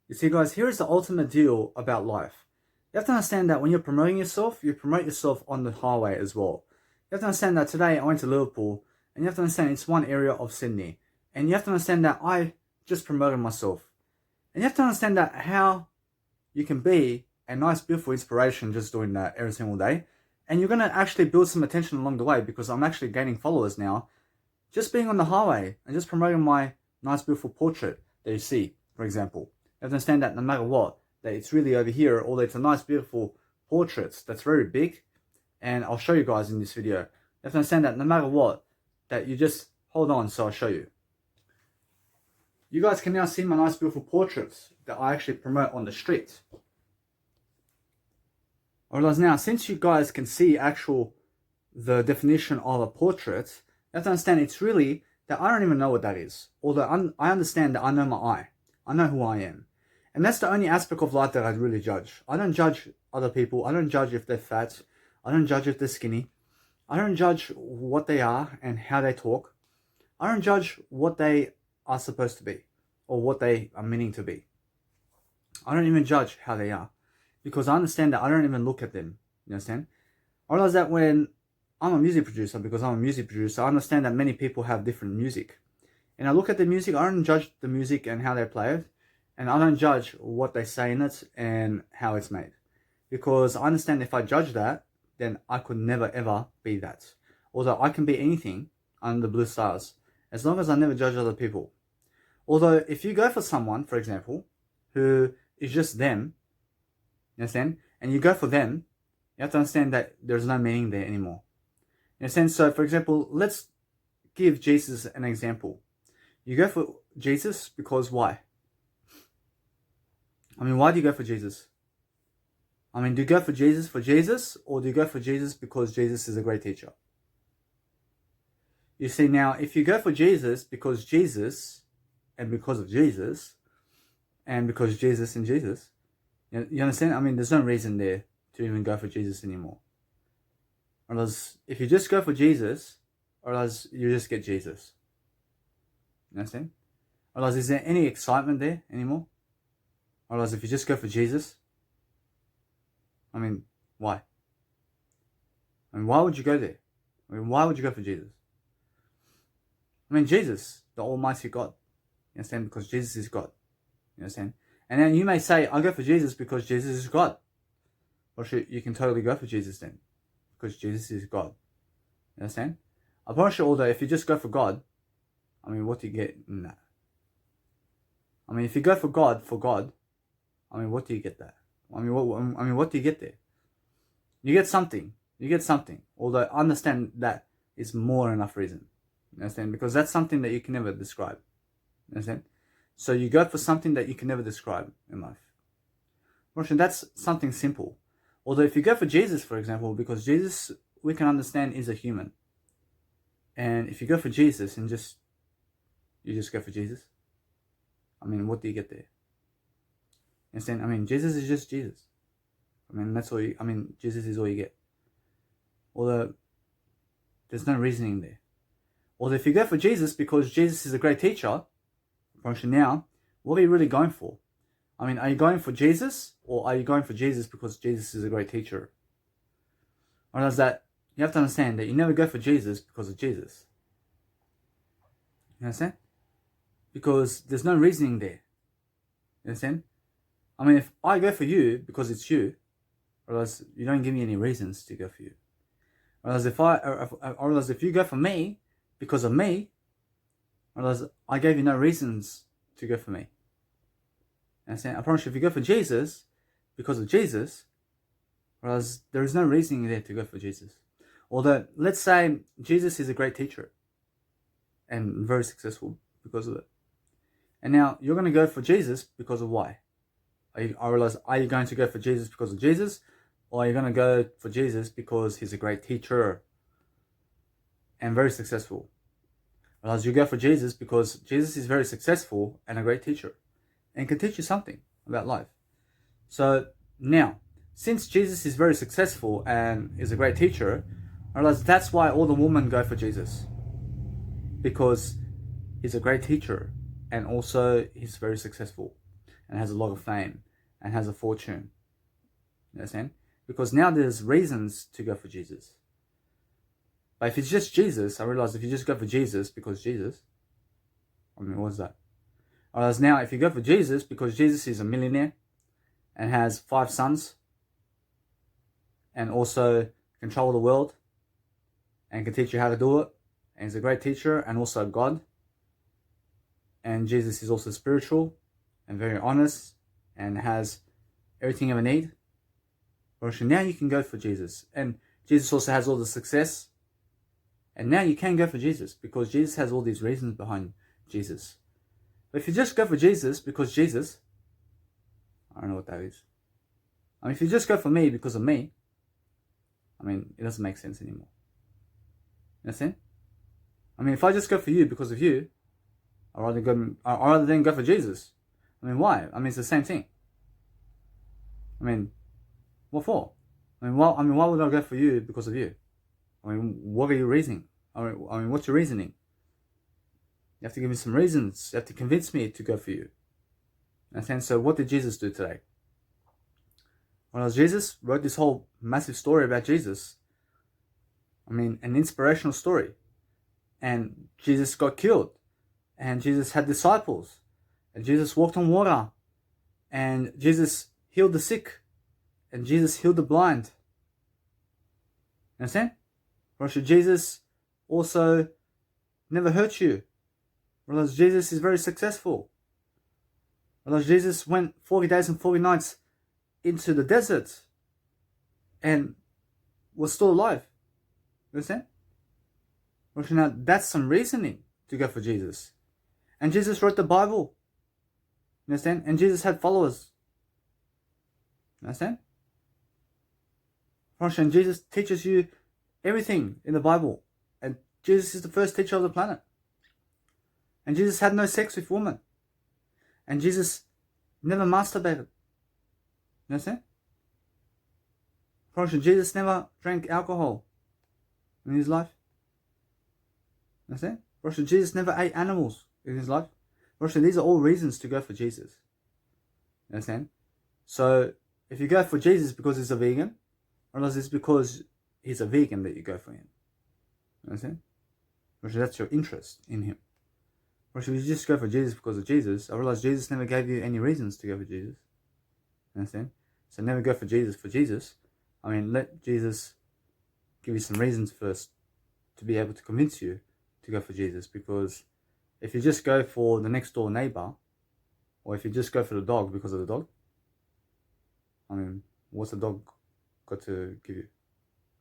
You see, guys, here is the ultimate deal about life. You have to understand that when you're promoting yourself, you promote yourself on the highway as well. You have to understand that today I went to Liverpool, and you have to understand it's one area of Sydney. And you have to understand that I just promoted myself. And you have to understand that how you can be a nice, beautiful inspiration just doing that every single day. And you're going to actually build some attention along the way because I'm actually gaining followers now. Just being on the highway and just promoting my nice, beautiful portrait that you see, for example. You have to understand that no matter what, that it's really over here, although it's a nice, beautiful portrait that's very big. And I'll show you guys in this video. You have to understand that no matter what, that you just hold on so I'll show you. You guys can now see my nice, beautiful portraits that I actually promote on the street. Alright, now, since you guys can see the definition of a portrait, you have to understand it's really that I don't even know what that is. Although I understand that I know my eye. I know who I am. And that's the only aspect of life that I really judge. I don't judge other people. I don't judge if they're fat. I don't judge if they're skinny. I don't judge what they are and how they talk. I don't judge what they are supposed to be or what they are meaning to be. I don't even judge how they are because I understand that I don't even look at them. You understand? I realize that when I'm a music producer, because I'm a music producer, I understand that many people have different music. And I look at the music, I don't judge the music and how they play it. And I don't judge what they say in it and how it's made. Because I understand if I judge that, then I could never ever be that. Although I can be anything under the blue stars, as long as I never judge other people. Although if you go for someone, for example, who is just them, you understand? And you go for them, you have to understand that there's no meaning there anymore. You understand? So for example, let's give Jesus an example. You go for Jesus because why? I mean, why do you go for Jesus? I mean, do you go for Jesus, or do you go for Jesus because Jesus is a great teacher? You see, now, if you go for Jesus because Jesus, and because of Jesus, and because Jesus and Jesus, you understand? I mean, there's no reason there to even go for Jesus anymore. Or else, if you just go for Jesus, or else you just get Jesus. You understand? Or else, is there any excitement there anymore? Or else, if you just go for Jesus, I mean, why? I mean, why would you go there? I mean, why would you go for Jesus? I mean, Jesus, the Almighty God. You understand? Because Jesus is God. You understand? And then you may say, I go for Jesus because Jesus is God. Or you can totally go for Jesus then. Because Jesus is God. You understand? I promise you, although, if you just go for God, I mean, what do you get in that? I mean, if you go for God, I mean, what do you get there? I mean, what do you get there? You get something. You get something. Although, I understand that is more than enough reason. You understand? Because that's something that you can never describe. You understand? So you go for something that you can never describe in life. Russian, that's something simple. Although if you go for Jesus, for example, because Jesus, we can understand, is a human. And if you go for Jesus and you just go for Jesus, I mean, what do you get there? You understand? I mean, Jesus is just Jesus. I mean, Jesus is all you get. Although, there's no reasoning there. Although if you go for Jesus because Jesus is a great teacher, now, what are you really going for? I mean, are you going for Jesus, or are you going for Jesus because Jesus is a great teacher? Or does that, you have to understand that you never go for Jesus because of Jesus. You understand? Because there's no reasoning there. You understand? I mean, if I go for you because it's you, or else you don't give me any reasons to go for you. Or else if you go for me because of me, or else I gave you no reasons to go for me. Understand? I promise you, if you go for Jesus because of Jesus, or else there is no reasoning there to go for Jesus. Although, let's say Jesus is a great teacher and very successful because of it. And now you're going to go for Jesus because of why? Are you going to go for Jesus because of Jesus, or are you going to go for Jesus because he's a great teacher and very successful? Whereas you go for Jesus because Jesus is very successful and a great teacher and can teach you something about life. So now, since Jesus is very successful and is a great teacher, I realize that's why all the women go for Jesus. Because he's a great teacher and also he's very successful. and has a lot of fame and has a fortune. You understand? Because now there's reasons to go for Jesus. But if it's just Jesus, I realize if you just go for Jesus because Jesus, I mean, what's that? Whereas now, if you go for Jesus because Jesus is a millionaire and has 5 sons and also control the world and can teach you how to do it, and he's a great teacher and also God, and Jesus is also spiritual and very honest and has everything you ever need, well, now you can go for Jesus. And Jesus also has all the success, and now you can go for Jesus because Jesus has all these reasons behind Jesus. But if you just go for Jesus because Jesus, I don't know what that is. I mean, if you just go for me because of me, I mean, it doesn't make sense anymore. You understand? I mean, if I just go for you because of you, I'd rather than go for Jesus. I mean, why? I mean, it's the same thing. I mean, what for? I mean, why would I go for you because of you? I mean, what are you reasoning? I mean, what's your reasoning? You have to give me some reasons. You have to convince me to go for you. And so what did Jesus do today? Well, Jesus wrote this whole massive story about Jesus. I mean, an inspirational story. And Jesus got killed. And Jesus had disciples. And Jesus walked on water. And Jesus healed the sick. And Jesus healed the blind. You understand? Jesus also never hurt you. Because Jesus is very successful. Because Jesus went 40 days and 40 nights into the desert and was still alive. You understand? Now that's some reasoning to go for Jesus. And Jesus wrote the Bible. You understand? And Jesus had followers. You understand? And Jesus teaches you everything in the Bible. And Jesus is the first teacher of the planet. And Jesus had no sex with women. And Jesus never masturbated. You understand? Jesus never drank alcohol in his life. You understand? Jesus never ate animals in his life. These are all reasons to go for Jesus. You understand? So, if you go for Jesus because he's a vegan, or it's because he's a vegan that you go for him. You understand? That's your interest in him. Or should you just go for Jesus because of Jesus? I realize Jesus never gave you any reasons to go for Jesus. You understand? So never go for Jesus for Jesus. I mean, let Jesus give you some reasons first to be able to convince you to go for Jesus. Because if you just go for the next door neighbor, or if you just go for the dog because of the dog, I mean, what's the dog got to give you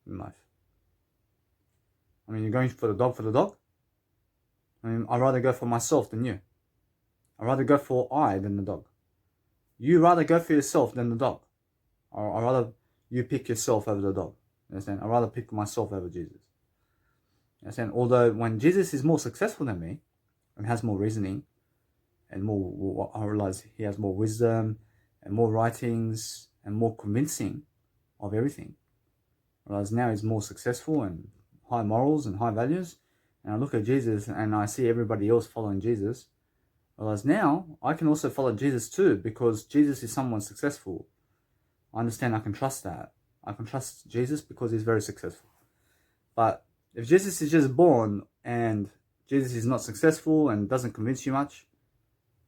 in life? I mean, you're going for the dog for the dog? I mean, I'd rather go for myself than you. I'd rather go for I than the dog. You rather go for yourself than the dog. Or I'd rather you pick yourself over the dog. You understand? I'd rather pick myself over Jesus. You understand? Although when Jesus is more successful than me and has more reasoning and more, I realize he has more wisdom and more writings and more convincing of everything. I realize now he's more successful and high morals and high values. And I look at Jesus and I see everybody else following Jesus. Whereas now, I can also follow Jesus too because Jesus is someone successful. I understand I can trust that. I can trust Jesus because he's very successful. But if Jesus is just born and Jesus is not successful and doesn't convince you much,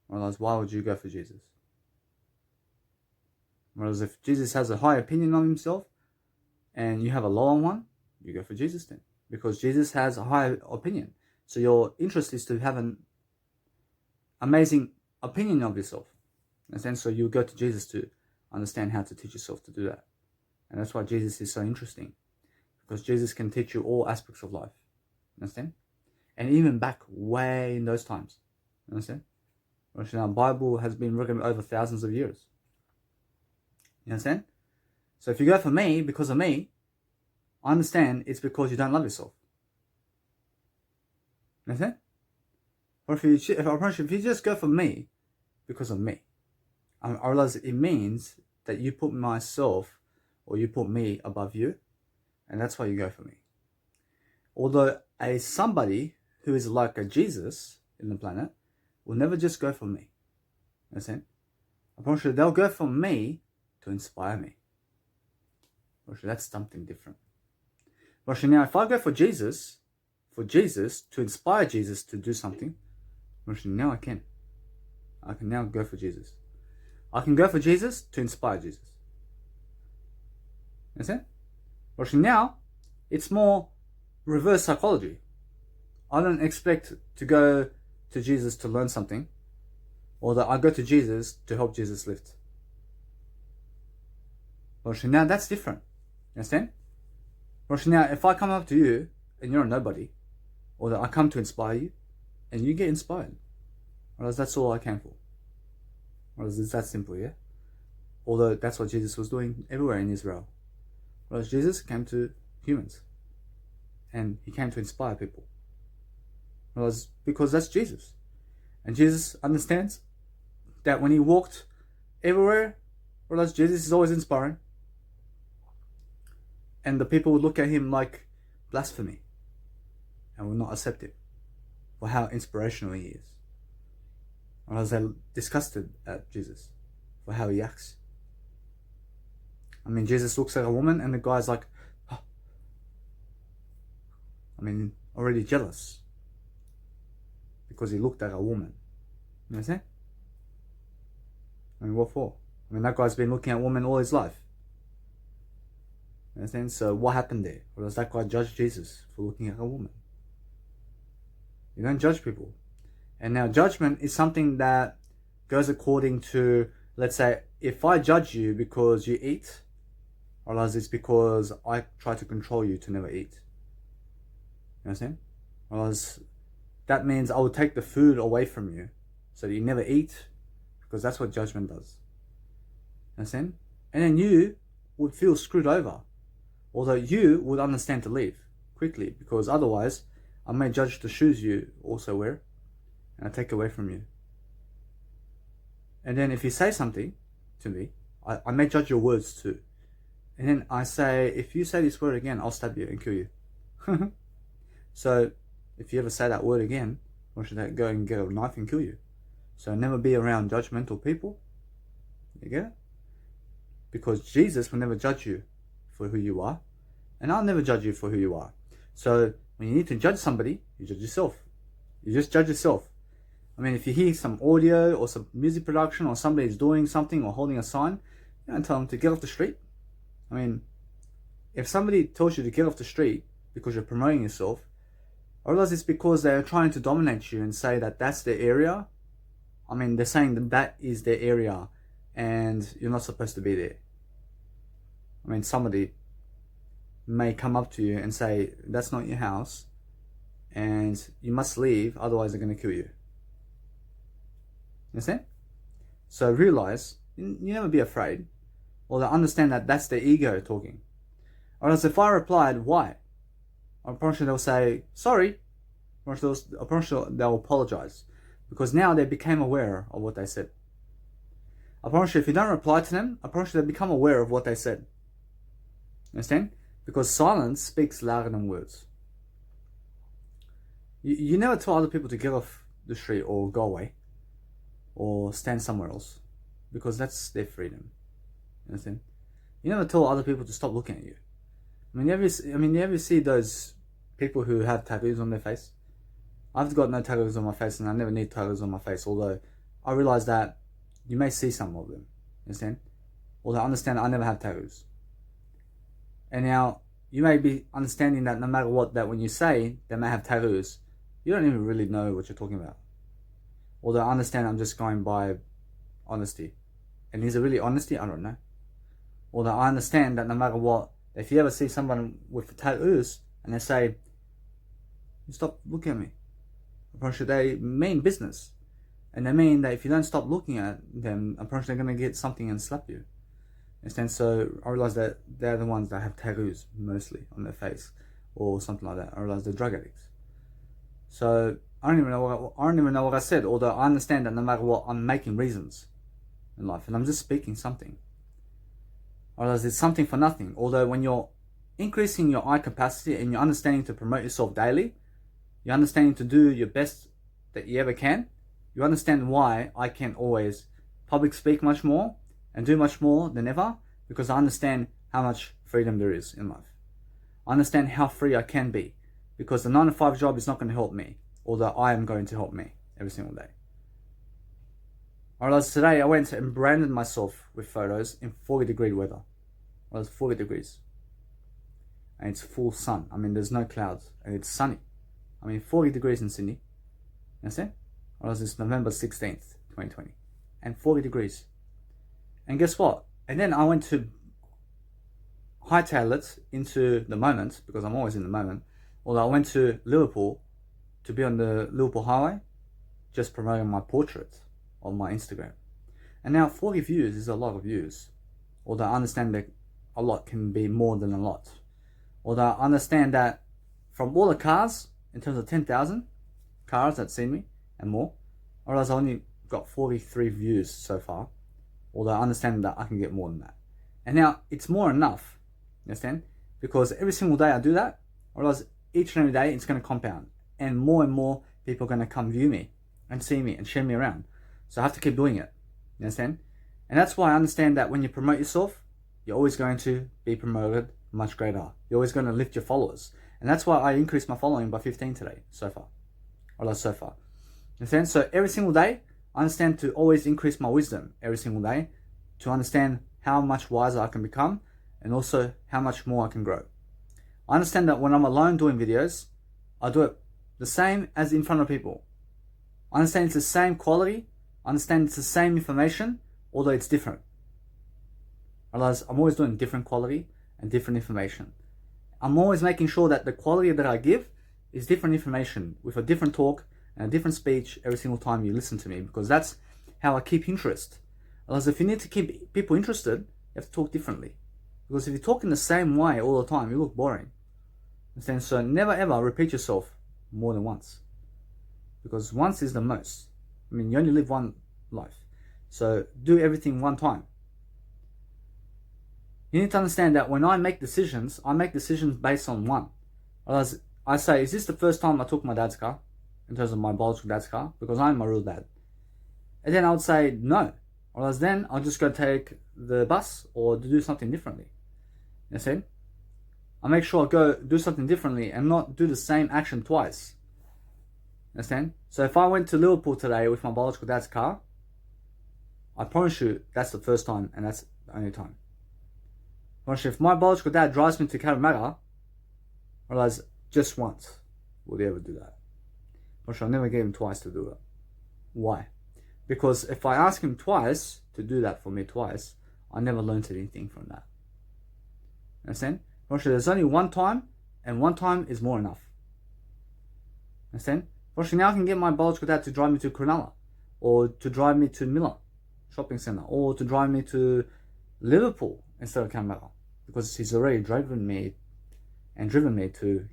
whereas why would you go for Jesus? Whereas if Jesus has a high opinion of himself and you have a lower one, you go for Jesus then. Because Jesus has a high opinion. So your interest is to have an amazing opinion of yourself. And so you go to Jesus to understand how to teach yourself to do that. And that's why Jesus is so interesting. Because Jesus can teach you all aspects of life. Understand? And even back way in those times. Understand? Our Bible has been written over thousands of years. You understand? So if you go for me because of me, I understand it's because you don't love yourself. You understand? Or if you just go for me because of me, I realize it means that you put myself or you put me above you, and that's why you go for me. Although somebody who is like a Jesus in the planet will never just go for me. You understand? I promise you they'll go from me to inspire me. I promise you that's something different. I promise you now, if I go for Jesus to inspire Jesus to do something, I promise you now I can now go for Jesus. I can go for Jesus to inspire Jesus. Understand? But now, it's more reverse psychology. I don't expect to go to Jesus to learn something, or that I go to Jesus to help Jesus lift. But now that's different. Understand? But now, if I come up to you and you're a nobody, or that I come to inspire you, and you get inspired, whereas that's all I came for. Whereas it's that simple, yeah? Although that's what Jesus was doing everywhere in Israel. Whereas Jesus came to humans. And he came to inspire people. Whereas, because that's Jesus. And Jesus understands that when he walked everywhere, whereas Jesus is always inspiring. And the people would look at him like blasphemy. And would not accept him for how inspirational he is. Whereas they disgusted at Jesus for how he acts. I mean, Jesus looks at a woman and the guy's like, oh. I mean, already jealous. Because he looked at a woman. You understand? I mean, what for? I mean, that guy's been looking at women all his life. You understand? So what happened there? Or does that guy judge Jesus for looking at a woman? You don't judge people. And now judgment is something that goes according to, let's say, if I judge you because you eat, or else it's because I try to control you to never eat. You understand? Or else that means I will take the food away from you so that you never eat, because that's what judgment does. You understand? And then you would feel screwed over. Although you would understand to leave quickly, because otherwise I may judge the shoes you also wear and I take away from you. And then if you say something to me, I may judge your words too. And then I say, if you say this word again, I'll stab you and kill you. So if you ever say that word again, or should I go and get a knife and kill you? So never be around judgmental people. You get it? Because Jesus will never judge you for who you are, and I'll never judge you for who you are. So when you need to judge somebody, you judge yourself. You just judge yourself. I mean, if you hear some audio or some music production, or somebody's doing something or holding a sign, you don't tell them to get off the street. I mean, if somebody tells you to get off the street because you're promoting yourself, or else it's because they're trying to dominate you and say that that's their area. I mean, they're saying that that is their area and you're not supposed to be there. I mean, somebody may come up to you and say, that's not your house and you must leave, otherwise they're going to kill you. Understand? So realize, you never be afraid, or they understand that that's their ego talking. Or else if I replied, why? I'm pretty sure they'll say, sorry. I'm pretty sure they'll apologize. Because now they became aware of what they said. I'm pretty sure if you don't reply to them, I'm pretty sure they become aware of what they said. Understand? Because silence speaks louder than words. You never tell other people to get off the street or go away or stand somewhere else, because that's their freedom. You understand? You never tell other people to stop looking at you. I mean, you ever see those people who have tattoos on their face? I've got no tattoos on my face, and I never need tattoos on my face, although I realize that you may see some of them. Understand? Although I understand I never have tattoos. And now, you may be understanding that no matter what, that when you say they may have tattoos, you don't even really know what you're talking about. Although I understand I'm just going by honesty. And is it really honesty? I don't know. Although I understand that no matter what, if you ever see someone with tattoos and they say, you stop looking at me, I'm pretty sure they mean business. And they mean that if you don't stop looking at them, I'm pretty sure they're going to get something and slap you. Understand? So I realize that they're the ones that have tattoos mostly on their face or something like that. I realize they're drug addicts. So I don't even know what I said, although I understand that no matter what, I'm making reasons in life and I'm just speaking something. I realize it's something for nothing. Although when you're increasing your eye capacity and you're understanding to promote yourself daily, you're understanding to do your best that you ever can, you understand why I can't always public speak much more and do much more than ever, because I understand how much freedom there is in life. I understand how free I can be, because the 9-to-5 job is not going to help me, although I am going to help me every single day. Alright, today I went and branded myself with photos in 40-degree weather. Well, it's 40 degrees. And it's full sun. I mean, there's no clouds. And it's sunny. I mean, 40 degrees in Sydney. You understand? Or else it's November 16th, 2020. And 40 degrees. And guess what? And then I went to hightail it into the moment, because I'm always in the moment. Although I went to Liverpool to be on the Liverpool Highway, just promoting my portrait on my Instagram. And now 40 views is a lot of views. Although I understand that a lot can be more than a lot. Although I understand that from all the cars, in terms of 10,000 cars that seen me and more, or else I only got 43 views so far. Although I understand that I can get more than that. And now it's more enough, you understand? Because every single day I do that, or else each and every day it's going to compound. And more people are going to come view me and see me and share me around. So I have to keep doing it, you understand? And that's why I understand that when you promote yourself, you're always going to be promoted much greater. You're always going to lift your followers. And that's why I increased my following by 15 today, so far. Or so far. Understand? So every single day, I understand to always increase my wisdom every single day, to understand how much wiser I can become, and also how much more I can grow. I understand that when I'm alone doing videos, I do it the same as in front of people. I understand it's the same quality, I understand it's the same information, although it's different. Otherwise, I'm always doing different quality and different information. I'm always making sure that the quality that I give is different information with a different talk and a different speech every single time you listen to me, because that's how I keep interest. Otherwise, if you need to keep people interested, you have to talk differently. Because if you talk in the same way all the time, you look boring. Understand? So never ever repeat yourself more than once. Because once is the most. I mean, you only live one life. So do everything one time. You need to understand that when I make decisions based on one. Otherwise, I say, is this the first time I took my dad's car? In terms of my biological dad's car? Because I'm my real dad. And then I would say no. Otherwise then I'll just go take the bus or do something differently. You see? I make sure I go do something differently and not do the same action twice. Understand? So if I went to Liverpool today with my biological dad's car, I promise you that's the first time and that's the only time. I promise you, if my biological dad drives me to Cabramatta, I realize just once would he ever do that. I promise you, I'll never get him twice to do it. Why? Because if I ask him twice to do that for me twice, I never learned anything from that. Understand? I promise you, there's only one time, and one time is more enough. Understand? Fortunately, now I can get my biological dad to drive me to Cronulla, or to drive me to Miller shopping centre, or to drive me to Liverpool instead of Cabramatta, because he's already driven me to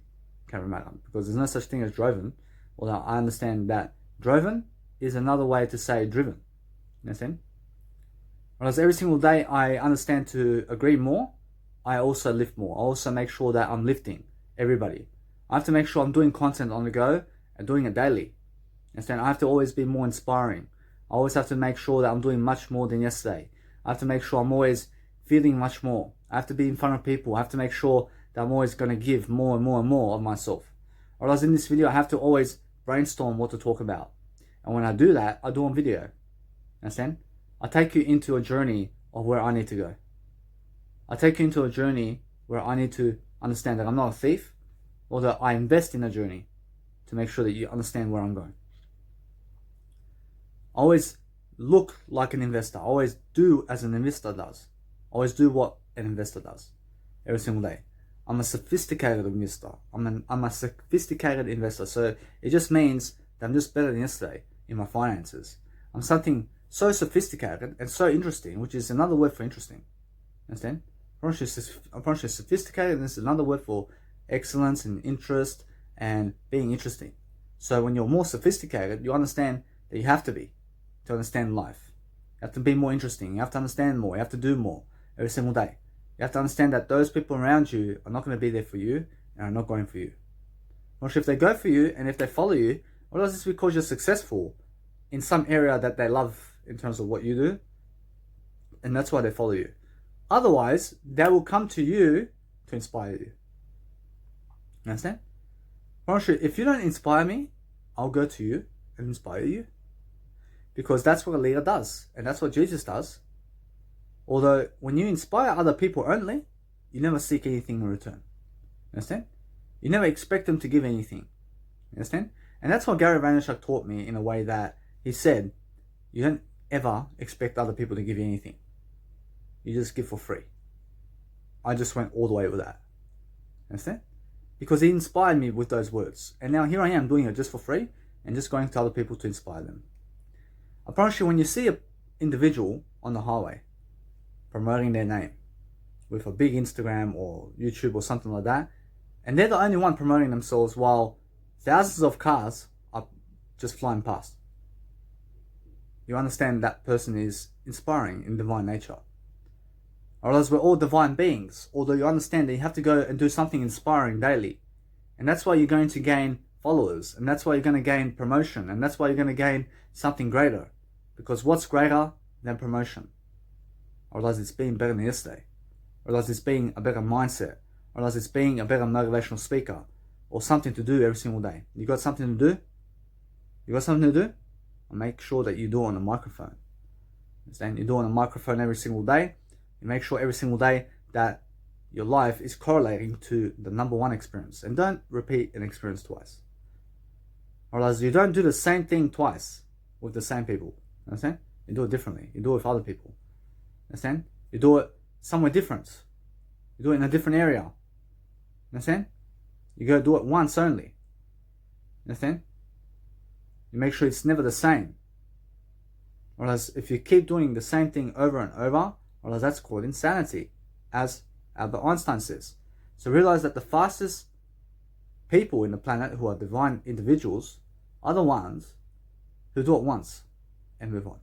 Cabramatta, because there's no such thing as driven, although I understand that driven is another way to say driven. You understand? Whereas every single day I understand to agree more, I also lift more. I also make sure that I'm lifting everybody. I have to make sure I'm doing content on the go and doing it daily. Understand? I have to always be more inspiring. I always have to make sure that I'm doing much more than yesterday. I have to make sure I'm always feeling much more. I have to be in front of people. I have to make sure that I'm always going to give more and more and more of myself. Or else in this video, I have to always brainstorm what to talk about. And when I do that, I do on video. Understand? I take you into a journey of where I need to go. I take you into a journey where I need to understand that I'm not a thief, or that I invest in a journey to make sure that you understand where I'm going. I always look like an investor. I always do as an investor does. I always do what an investor does every single day. I'm a sophisticated investor. I'm a sophisticated investor. So it just means that I'm just better than yesterday in my finances. I'm something so sophisticated and so interesting, which is another word for interesting. Understand? I'm sophisticated, and this is another word for excellence and interest and being interesting. So when you're more sophisticated, you understand that you have to be to understand life. You have to be more interesting. You have to understand more. You have to do more every single day. You have to understand that those people around you are not going to be there for you and are not going for you. Or if they go for you and if they follow you, or else it's because you're successful in some area that they love in terms of what you do, and that's why they follow you. Otherwise, they will come to you to inspire you. You understand? If you don't inspire me, I'll go to you and inspire you. Because that's what a leader does, and that's what Jesus does. Although, when you inspire other people only, you never seek anything in return. You understand? You never expect them to give anything. You understand? And that's what Gary Vaynerchuk taught me, in a way that he said, you don't ever expect other people to give you anything. You just give for free. I just went all the way with that. Understand? Because he inspired me with those words. And now here I am doing it just for free and just going to other people to inspire them. I promise you, when you see an individual on the highway promoting their name with a big Instagram or YouTube or something like that, and they're the only one promoting themselves while thousands of cars are just flying past, you understand that person is inspiring in divine nature. Or else we're all divine beings, although you understand that you have to go and do something inspiring daily. And that's why you're going to gain followers, and that's why you're going to gain promotion, and that's why you're going to gain something greater. Because what's greater than promotion? Or else it's being better than yesterday. Or else it's being a better mindset. Or else it's being a better motivational speaker. Or something to do every single day. You got something to do? You got something to do? Well, make sure that you do it on a microphone. Understand? You do it on a microphone every single day. You make sure every single day that your life is correlating to the number one experience. And don't repeat an experience twice. Or else you don't do the same thing twice with the same people. Understand? You do it differently. You do it with other people. Understand? You do it somewhere different. You do it in a different area. Understand? You go do it once only. Understand? You make sure it's never the same. Or else if you keep doing the same thing over and over, or else that's called insanity, as Albert Einstein says. So realize that the fastest people in the planet who are divine individuals are the ones who do it once and move on.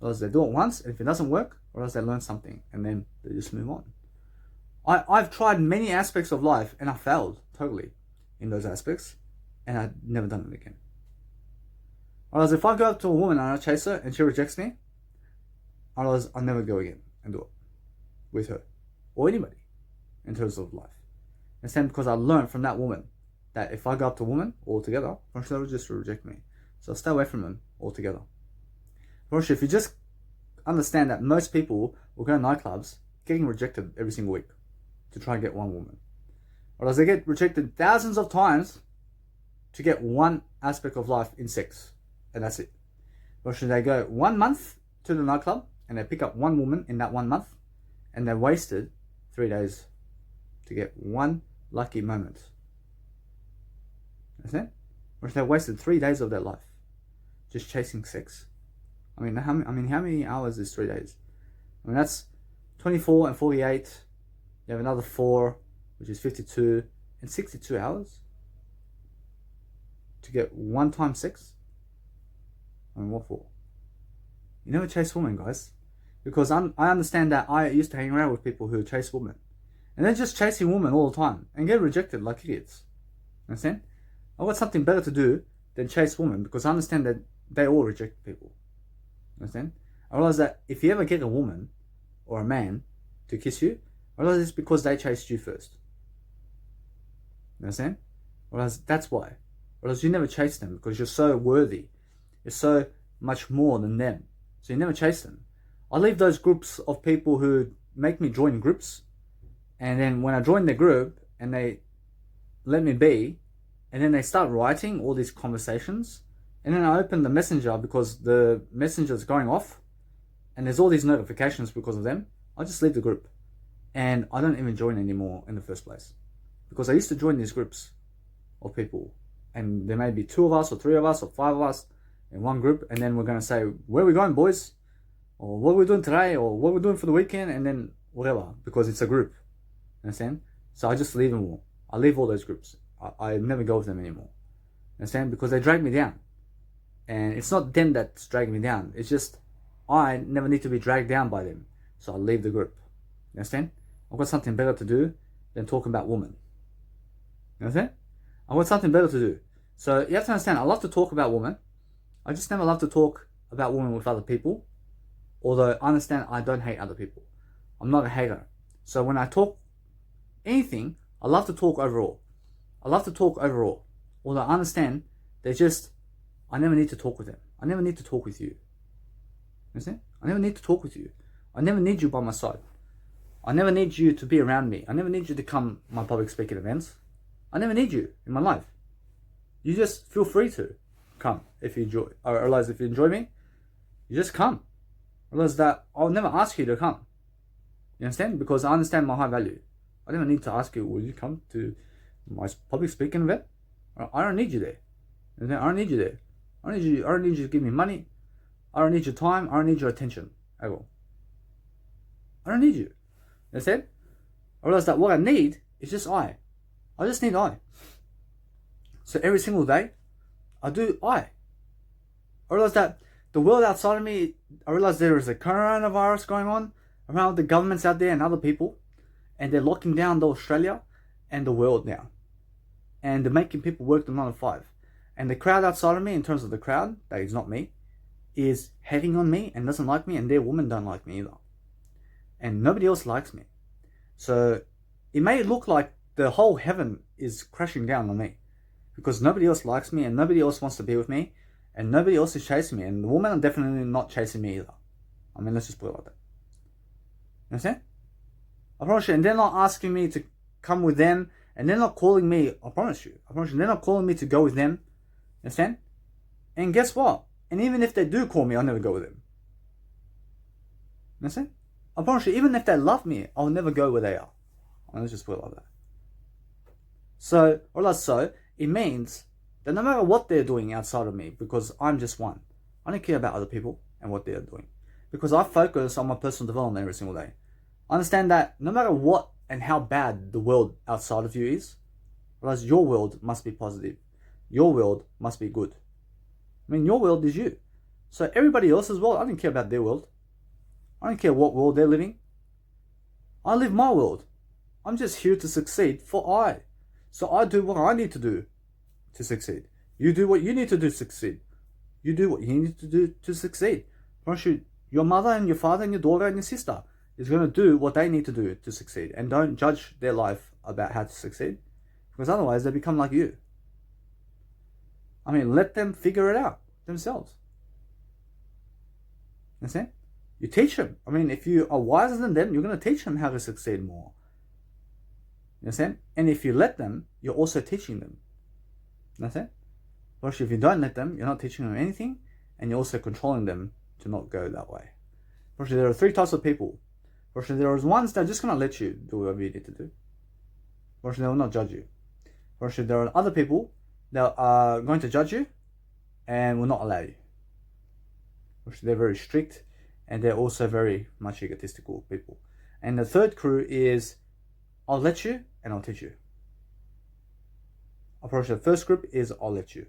Or else they do it once, and if it doesn't work, or else they learn something and then they just move on. I've tried many aspects of life and I failed totally in those aspects, and I've never done it again. Or else if I go up to a woman and I chase her and she rejects me, or else I'll never go again and do it with her or anybody in terms of life. And same because I learned from that woman that if I go up to a woman altogether, she'll just reject me. So I'll stay away from them altogether. If you just understand that most people will go to nightclubs getting rejected every single week to try and get one woman. Or else they get rejected thousands of times to get one aspect of life in sex. And that's it. Or should they go 1 month to the nightclub and they pick up one woman in that 1 month, and they wasted 3 days to get one lucky moment. Understand? Or if they wasted 3 days of their life just chasing sex. I mean, how many hours is 3 days? I mean, that's 24 and 48. You have another 4, which is 52, and 62 hours to get one time sex. I mean, what for? You never chase women, guys. Because I understand that I used to hang around with people who chase women. And they're just chasing women all the time and get rejected like idiots. Understand? I've got something better to do than chase women, because I understand that they all reject people. Understand? I realize that if you ever get a woman or a man to kiss you, I realize it's because they chased you first. Understand? I realize that's why. Whereas you never chase them because you're so worthy. You're so much more than them. So you never chase them. I leave those groups of people who make me join groups, and then when I join the group and they let me be, and then they start writing all these conversations, and then I open the messenger because the messenger is going off and there's all these notifications because of them, I just leave the group and I don't even join anymore in the first place. Because I used to join these groups of people, and there may be 2 of us or 3 of us or 5 of us in one group, and then we're going to say, where are we going, boys? Or what are we doing today? Or what are we doing for the weekend? And then whatever, because it's a group. Understand? So I just leave them all. I leave all those groups. I never go with them anymore. Understand? Because they drag me down. And it's not them that's dragging me down. It's just I never need to be dragged down by them. So I leave the group. Understand? I've got something better to do than talking about women. Understand? I've got something better to do. So you have to understand, I love to talk about women. I just never love to talk about women with other people, although I understand I don't hate other people. I'm not a hater. So when I talk anything, I love to talk overall. Although I understand I never need to talk with them. I never need to talk with you. Understand? I never need to talk with you. I never need you by my side. I never need you to be around me. I never need you to come to my public speaking events. I never need you in my life. You just feel free to come if you enjoy. I realize if you enjoy me, you just come. I realize that I'll never ask you to come. You understand? Because I understand my high value. I never need to ask you, will you come to my public speaking event? I don't need you there. I don't need you there. I don't need you to give me money. I don't need your time. I don't need your attention at all. I don't need you. You understand? I realize that what I need is just I. I just need I. So every single day, I do I. I realize that the world outside of me, I realize there is a coronavirus going on around the governments out there and other people, and they're locking down Australia and the world now. And they're making people work the 9 to 5. And the crowd outside of me, in terms of the crowd, that is not me, is hating on me and doesn't like me, and their women don't like me either. And nobody else likes me. So it may look like the whole heaven is crashing down on me, because nobody else likes me and nobody else wants to be with me and nobody else is chasing me, and the women are definitely not chasing me either. I mean, let's just put it like that. You understand? I promise you. And they're not asking me to come with them, and they're not calling me, I promise you, they're not calling me to go with them. You understand? And guess what? And even if they do call me, I'll never go with them. You understand? I promise you, even if they love me, I'll never go where they are. Let's just put it like that. So, it means that no matter what they're doing outside of me, because I'm just one, I don't care about other people and what they're doing, because I focus on my personal development every single day. I understand that no matter what and how bad the world outside of you is, realize your world must be positive. Your world must be good. I mean, your world is you. So everybody else's world, I don't care about their world. I don't care what world they're living. I live my world. I'm just here to succeed for I. So I do what I need to do to succeed. You do what you need to do to succeed. You do what you need to do to succeed. Your mother and your father and your daughter and your sister is going to do what they need to do to succeed. And don't judge their life about how to succeed, because otherwise they become like you. I mean, let them figure it out themselves. Understand? You teach them. I mean, if you are wiser than them, you're going to teach them how to succeed more. You understand? And if you let them, you're also teaching them. You understand? But if you don't let them, you're not teaching them anything, and you're also controlling them to not go that way. But there are 3 types of people. But there are ones that are just going to let you do whatever you need to do. But they will not judge you. But there are other people that are going to judge you and will not allow you. They're very strict, and they're also very much egotistical people. And the third crew is, I'll let you and I'll teach you. The first group is, I'll let you,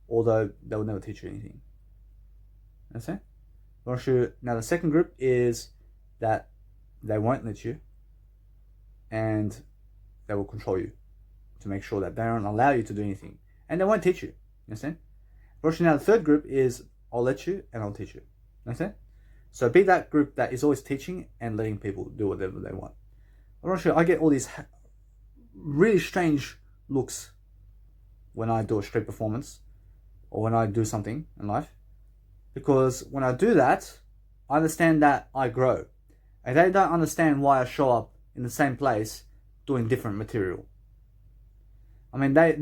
although they will never teach you anything. Understand? Now the second group is that they won't let you, and they will control you to make sure that they don't allow you to do anything, and they won't teach you. Understand? Now the third group is, I'll let you and I'll teach you. Understand? So be that group that is always teaching and letting people do whatever they want. I get all these really strange looks when I do a street performance or when I do something in life, because when I do that, I understand that I grow, and they don't understand why I show up in the same place doing different material. I mean, I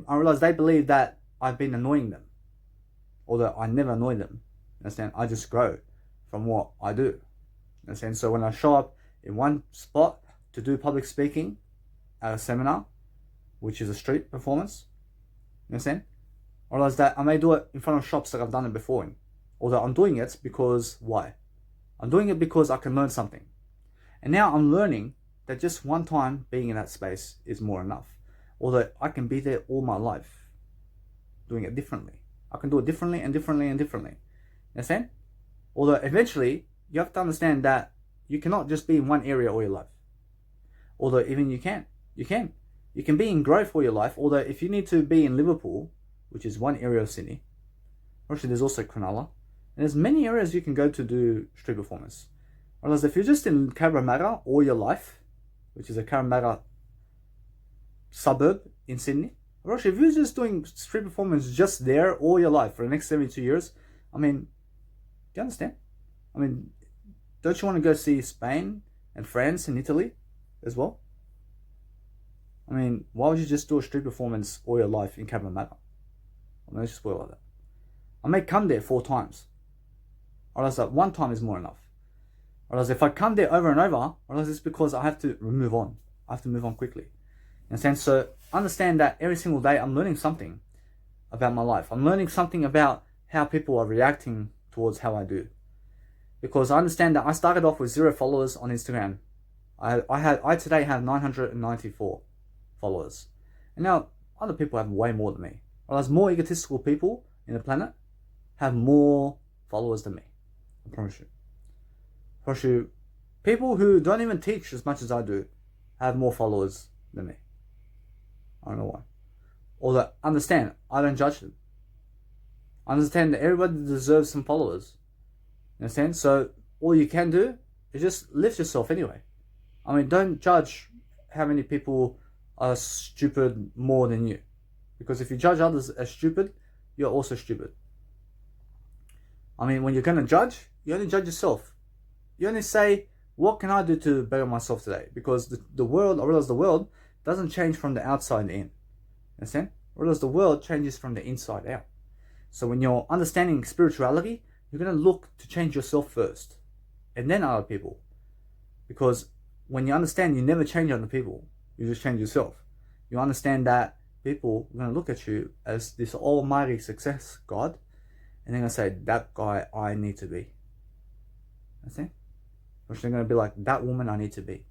realize they believe that I've been annoying them, although I never annoy them. Understand? I just grow from what I do. Understand? So when I show up in one spot to do public speaking at a seminar, which is a street performance, you understand? I realize that I may do it in front of shops like I've done it before in. Although I'm doing it because, why? I'm doing it because I can learn something. And now I'm learning that just one time being in that space is more enough. Although I can be there all my life, doing it differently. I can do it differently and differently and differently. Understand? Although eventually, you have to understand that you cannot just be in one area all your life. Although even you can. You can be in growth all your life. Although if you need to be in Liverpool, which is one area of Sydney, actually there's also Cronulla, And there's many areas you can go to do street performance. Whereas if you're just in Cabramatta all your life, which is a Cabramatta suburb in Sydney, or actually if you're just doing street performance just there all your life for the next 72 years, I mean, do you understand? I mean, don't you want to go see Spain and France and Italy as well? I mean, why would you just do a street performance all your life in Cabramatta? I mean, let's just put it like that. I may come there 4 times. Or else that 1 time is more enough. Or else if I come there over and over, or else it's because I have to move on. I have to move on quickly. You understand? So understand that every single day I'm learning something about my life. I'm learning something about how people are reacting towards how I do. Because I understand that I started off with 0 followers on Instagram. I today have 994 followers. And now other people have way more than me. Or else more egotistical people in the planet have more followers than me. I promise you. I promise you, people who don't even teach as much as I do have more followers than me. I don't know why. Although, understand, I don't judge them. I understand that everybody deserves some followers. You understand? So, all you can do is just lift yourself anyway. I mean, don't judge how many people are stupid more than you. Because if you judge others as stupid, you're also stupid. I mean, when you're going to judge, you only judge yourself. You only say, what can I do to better myself today? Because the world, I realize the world doesn't change from the outside in. Understand? Whereas the world changes from the inside out. So when you're understanding spirituality, you're going to look to change yourself first. And then other people. Because when you understand you never change other people, you just change yourself. You understand that people are going to look at you as this almighty success God. And they're going to say, that guy I need to be. Understand? Or they're going to be like, that woman I need to be.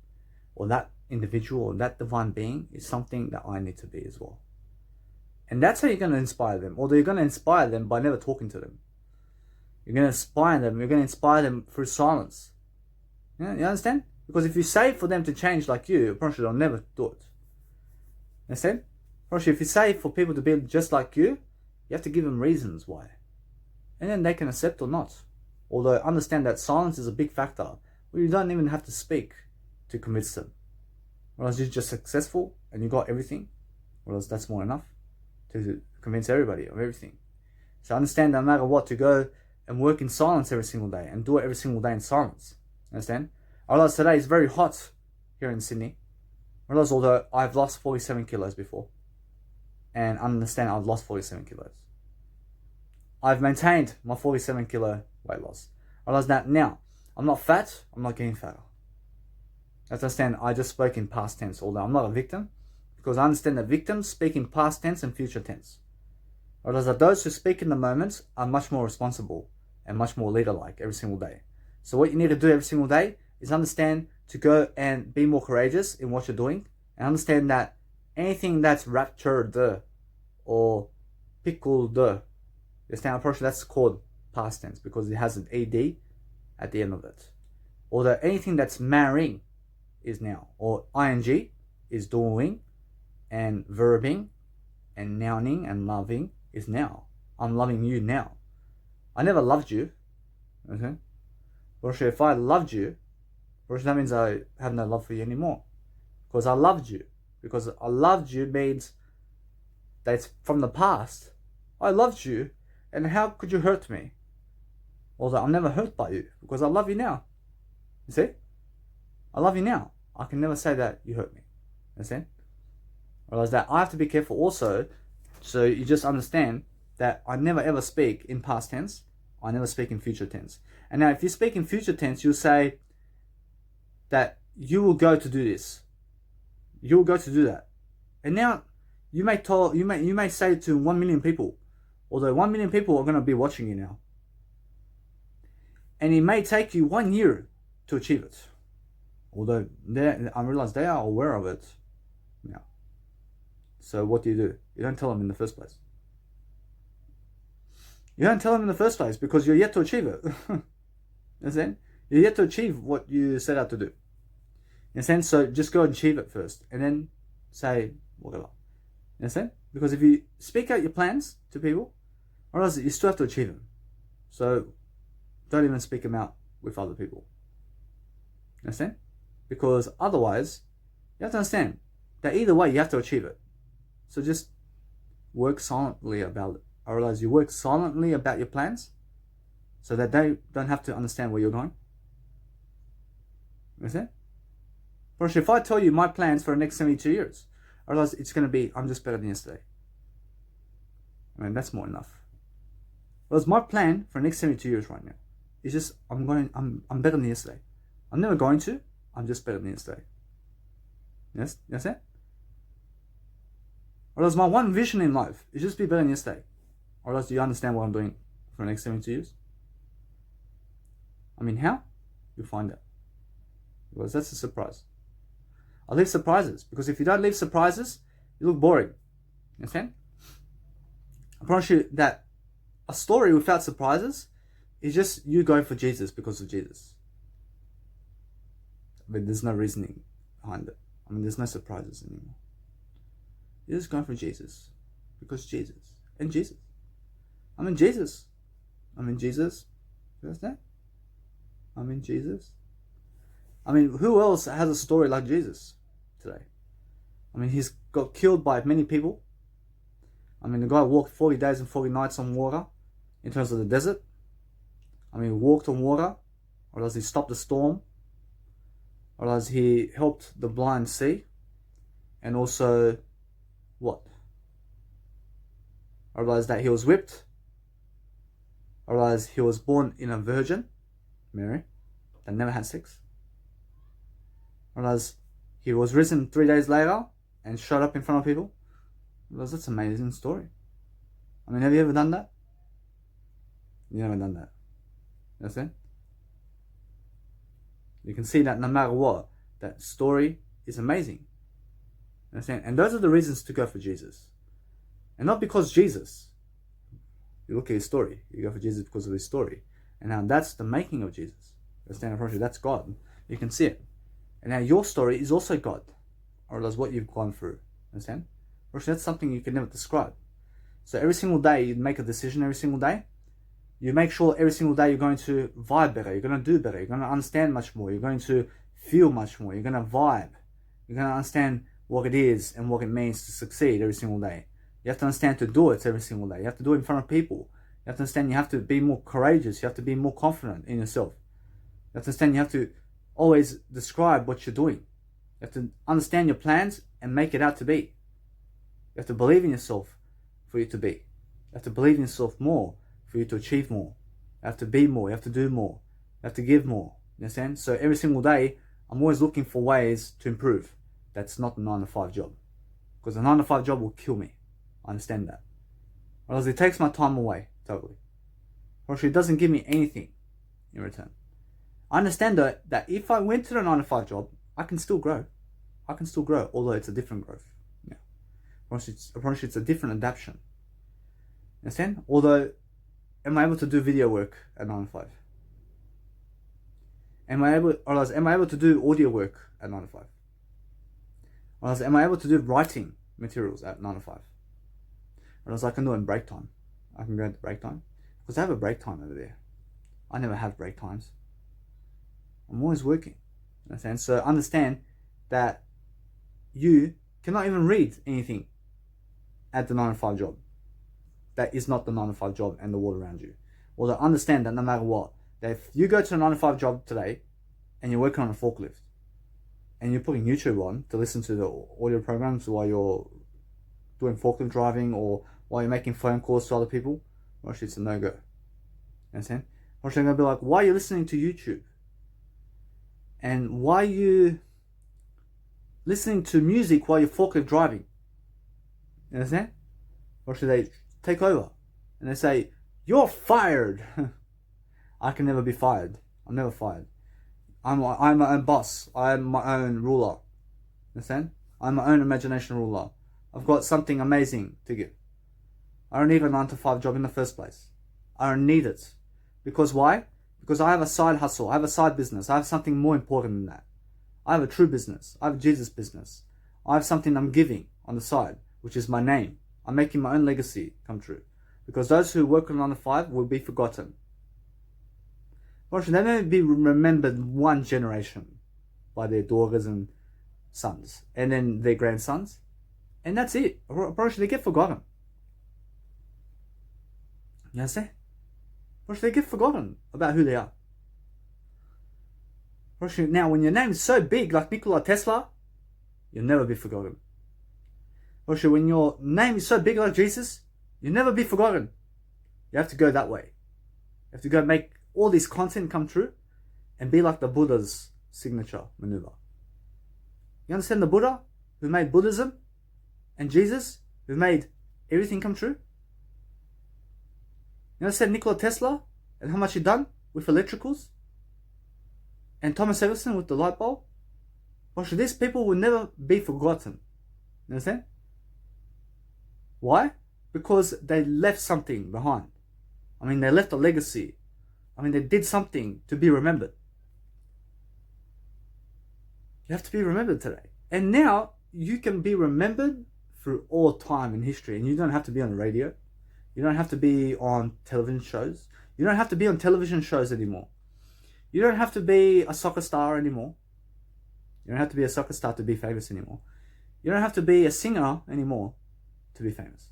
Or that individual or that divine being is something that I need to be as well. And that's how you're going to inspire them. Although you're going to inspire them by never talking to them. You're going to inspire them. You're going to inspire them through silence. You understand? Because if you say for them to change like you, probably they'll never do it. Understand? Probably if you say for people to be just like you have to give them reasons why. And then they can accept or not. Although understand that silence is a big factor. Where you don't even have to speak to convince them. Whereas you're just successful and you got everything. Whereas that's more enough to convince everybody of everything. So understand that no matter what, to go and work in silence every single day and do it every single day in silence. Understand? I realize today is very hot here in Sydney. I realize although I've lost 47 kilos before. And understand I've lost 47 kilos. I've maintained my 47 kilo weight loss. I realize that now I'm not fat, I'm not getting fatter. As I understand, I just spoke in past tense, although I'm not a victim, because I understand that victims speak in past tense and future tense. Whereas that those who speak in the moment are much more responsible and much more leader-like every single day. So what you need to do every single day is understand to go and be more courageous in what you're doing, and understand that anything that's raptured or pickled, you understand, unfortunately that's called past tense because it has an ed at the end of it. Although anything that's marrying is now, or ing is doing, and verbing, and nouning and loving is now. I'm loving you now. I never loved you. Okay? Or if I loved you, that means I have no love for you anymore. Because I loved you. Because I loved you means that it's from the past. I loved you, and how could you hurt me? Although I'm never hurt by you, because I love you now. You see? I love you now. I can never say that you hurt me. Understand? Realize that I have to be careful also, so you just understand that I never ever speak in past tense. I never speak in future tense. And now if you speak in future tense, you'll say that you will go to do this. You will go to do that. And now you may say to 1 million people, although 1 million people are going to be watching you now. And it may take you 1 year to achieve it. Although I realize they are aware of it now. So what do? You don't tell them in the first place. You don't tell them in the first place because you're yet to achieve it. Understand? You're yet to achieve what you set out to do. Understand? So just go and achieve it first, and then say whatever. Understand? Because if you speak out your plans to people, or else you still have to achieve them. So don't even speak them out with other people. Understand? Because otherwise, you have to understand that either way you have to achieve it. So just work silently about it. I realize you work silently about your plans so that they don't have to understand where you're going. Understand? But if I tell you my plans for the next 72 years, I realize it's going to be, I'm just better than yesterday. I mean, that's more enough. Whereas my plan for the next 72 years right now is just, I'm better than yesterday. I'm never going to, I'm just better than yesterday. Yes? That's it? Whereas my one vision in life is just be better than yesterday. Or else do you understand what I'm doing for the next 72 years? I mean, how? You'll find out. Because that's a surprise. I leave surprises. Because if you don't leave surprises, you look boring. You understand? I promise you that a story without surprises is just you going for Jesus because of Jesus. I mean, there's no reasoning behind it. I mean, there's no surprises anymore. You're just going for Jesus because Jesus and Jesus. I'm in Jesus. I'm in Jesus. You understand? I'm in Jesus. I mean, who else has a story like Jesus today? I mean, he's got killed by many people. I mean, the guy walked 40 days and 40 nights on water in terms of the desert. I mean, he walked on water, or else he stopped the storm, or else he helped the blind see, and also what? I realized that he was whipped. I realized he was born in a virgin, Mary, that never had sex. I realized he was risen 3 days later and showed up in front of people. I realized that's an amazing story. I mean, have you ever done that? You never done that. You understand? You can see that no matter what, that story is amazing. You understand? And those are the reasons to go for Jesus. And not because Jesus. You look at his story. You go for Jesus because of his story. And now that's the making of Jesus. You understand? Approach, that's God. You can see it. And now your story is also God. Or that's what you've gone through. Understand? Approach, that's something you can never describe. So every single day you make a decision every single day. You make sure every single day you're going to vibe better. You're going to do better. You're going to understand much more. You're going to feel much more. You're going to vibe. You're going to understand what it is and what it means to succeed every single day. You have to understand to do it every single day. You have to do it in front of people. You have to understand you have to be more courageous. You have to be more confident in yourself. You have to understand you have to always describe what you're doing. You have to understand your plans and make it out to be. You have to believe in yourself for you to be. You have to believe in yourself more for you to achieve more. You have to be more. You have to do more. You have to give more. You understand? So every single day, I'm always looking for ways to improve. That's not a 9-to-5 job. Because a 9-to-5 job will kill me. I understand that. Or else it takes my time away, totally. Or else it doesn't give me anything in return. I understand though, that if I went to the 9-to-5 job, I can still grow. I can still grow, although it's a different growth. Yeah. Or else it's a different adaptation. Understand? Although, am I able to do video work at 9-to-5? Am I able to do audio work at 9-to-5? Or else am I able to do writing materials at 9-to-5? Or else I can do it in break time. I can go into break time. Because I have a break time over there. I never have break times. I'm always working. Understand? So understand that you cannot even read anything at the 9-to-5 job. That is not the 9-to-5 job and the world around you. Although understand that no matter what, that if you go to a 9-to-5 job today and you're working on a forklift and you're putting YouTube on to listen to the audio programs while you're doing forklift driving or while you're making phone calls to other people, well, it's a no-go. Understand? Or they're going to be like, why are you listening to YouTube? And why are you listening to music while you're forklift driving? You understand? Or should they take over and they say, you're fired? I can never be fired. I'm never fired. I'm my own boss. I'm my own ruler. Understand? I'm my own imagination ruler. I've got something amazing to give. I don't need a 9-to-5 job in the first place. I don't need it. Because why? Because I have a side hustle. I have a side business. I have something more important than that. I have a true business. I have a Jesus business. I have something I'm giving on the side, which is my name. I'm making my own legacy come true. Because those who work on 9-to-5 will be forgotten. They may be remembered one generation by their daughters and sons, and then their grandsons, and that's it. They get forgotten. You understand? They get forgotten about who they are. Now, when your name is so big, like Nikola Tesla, you'll never be forgotten. When your name is so big like Jesus, you'll never be forgotten. You have to go that way. You have to go make all this content come true and be like the Buddha's signature maneuver. You understand the Buddha who made Buddhism, and Jesus who made everything come true? You understand Nikola Tesla and how much he done with electricals? And Thomas Edison with the light bulb? These people will never be forgotten. You understand? Why? Because they left something behind. They left a legacy. They did something to be remembered. You have to be remembered today. And now you can be remembered through all time in history. And you don't have to be on the radio. You don't have to be on television shows. You don't have to be on television shows anymore. You don't have to be a soccer star anymore. You don't have to be a soccer star to be famous anymore. You don't have to be a singer anymore to be famous.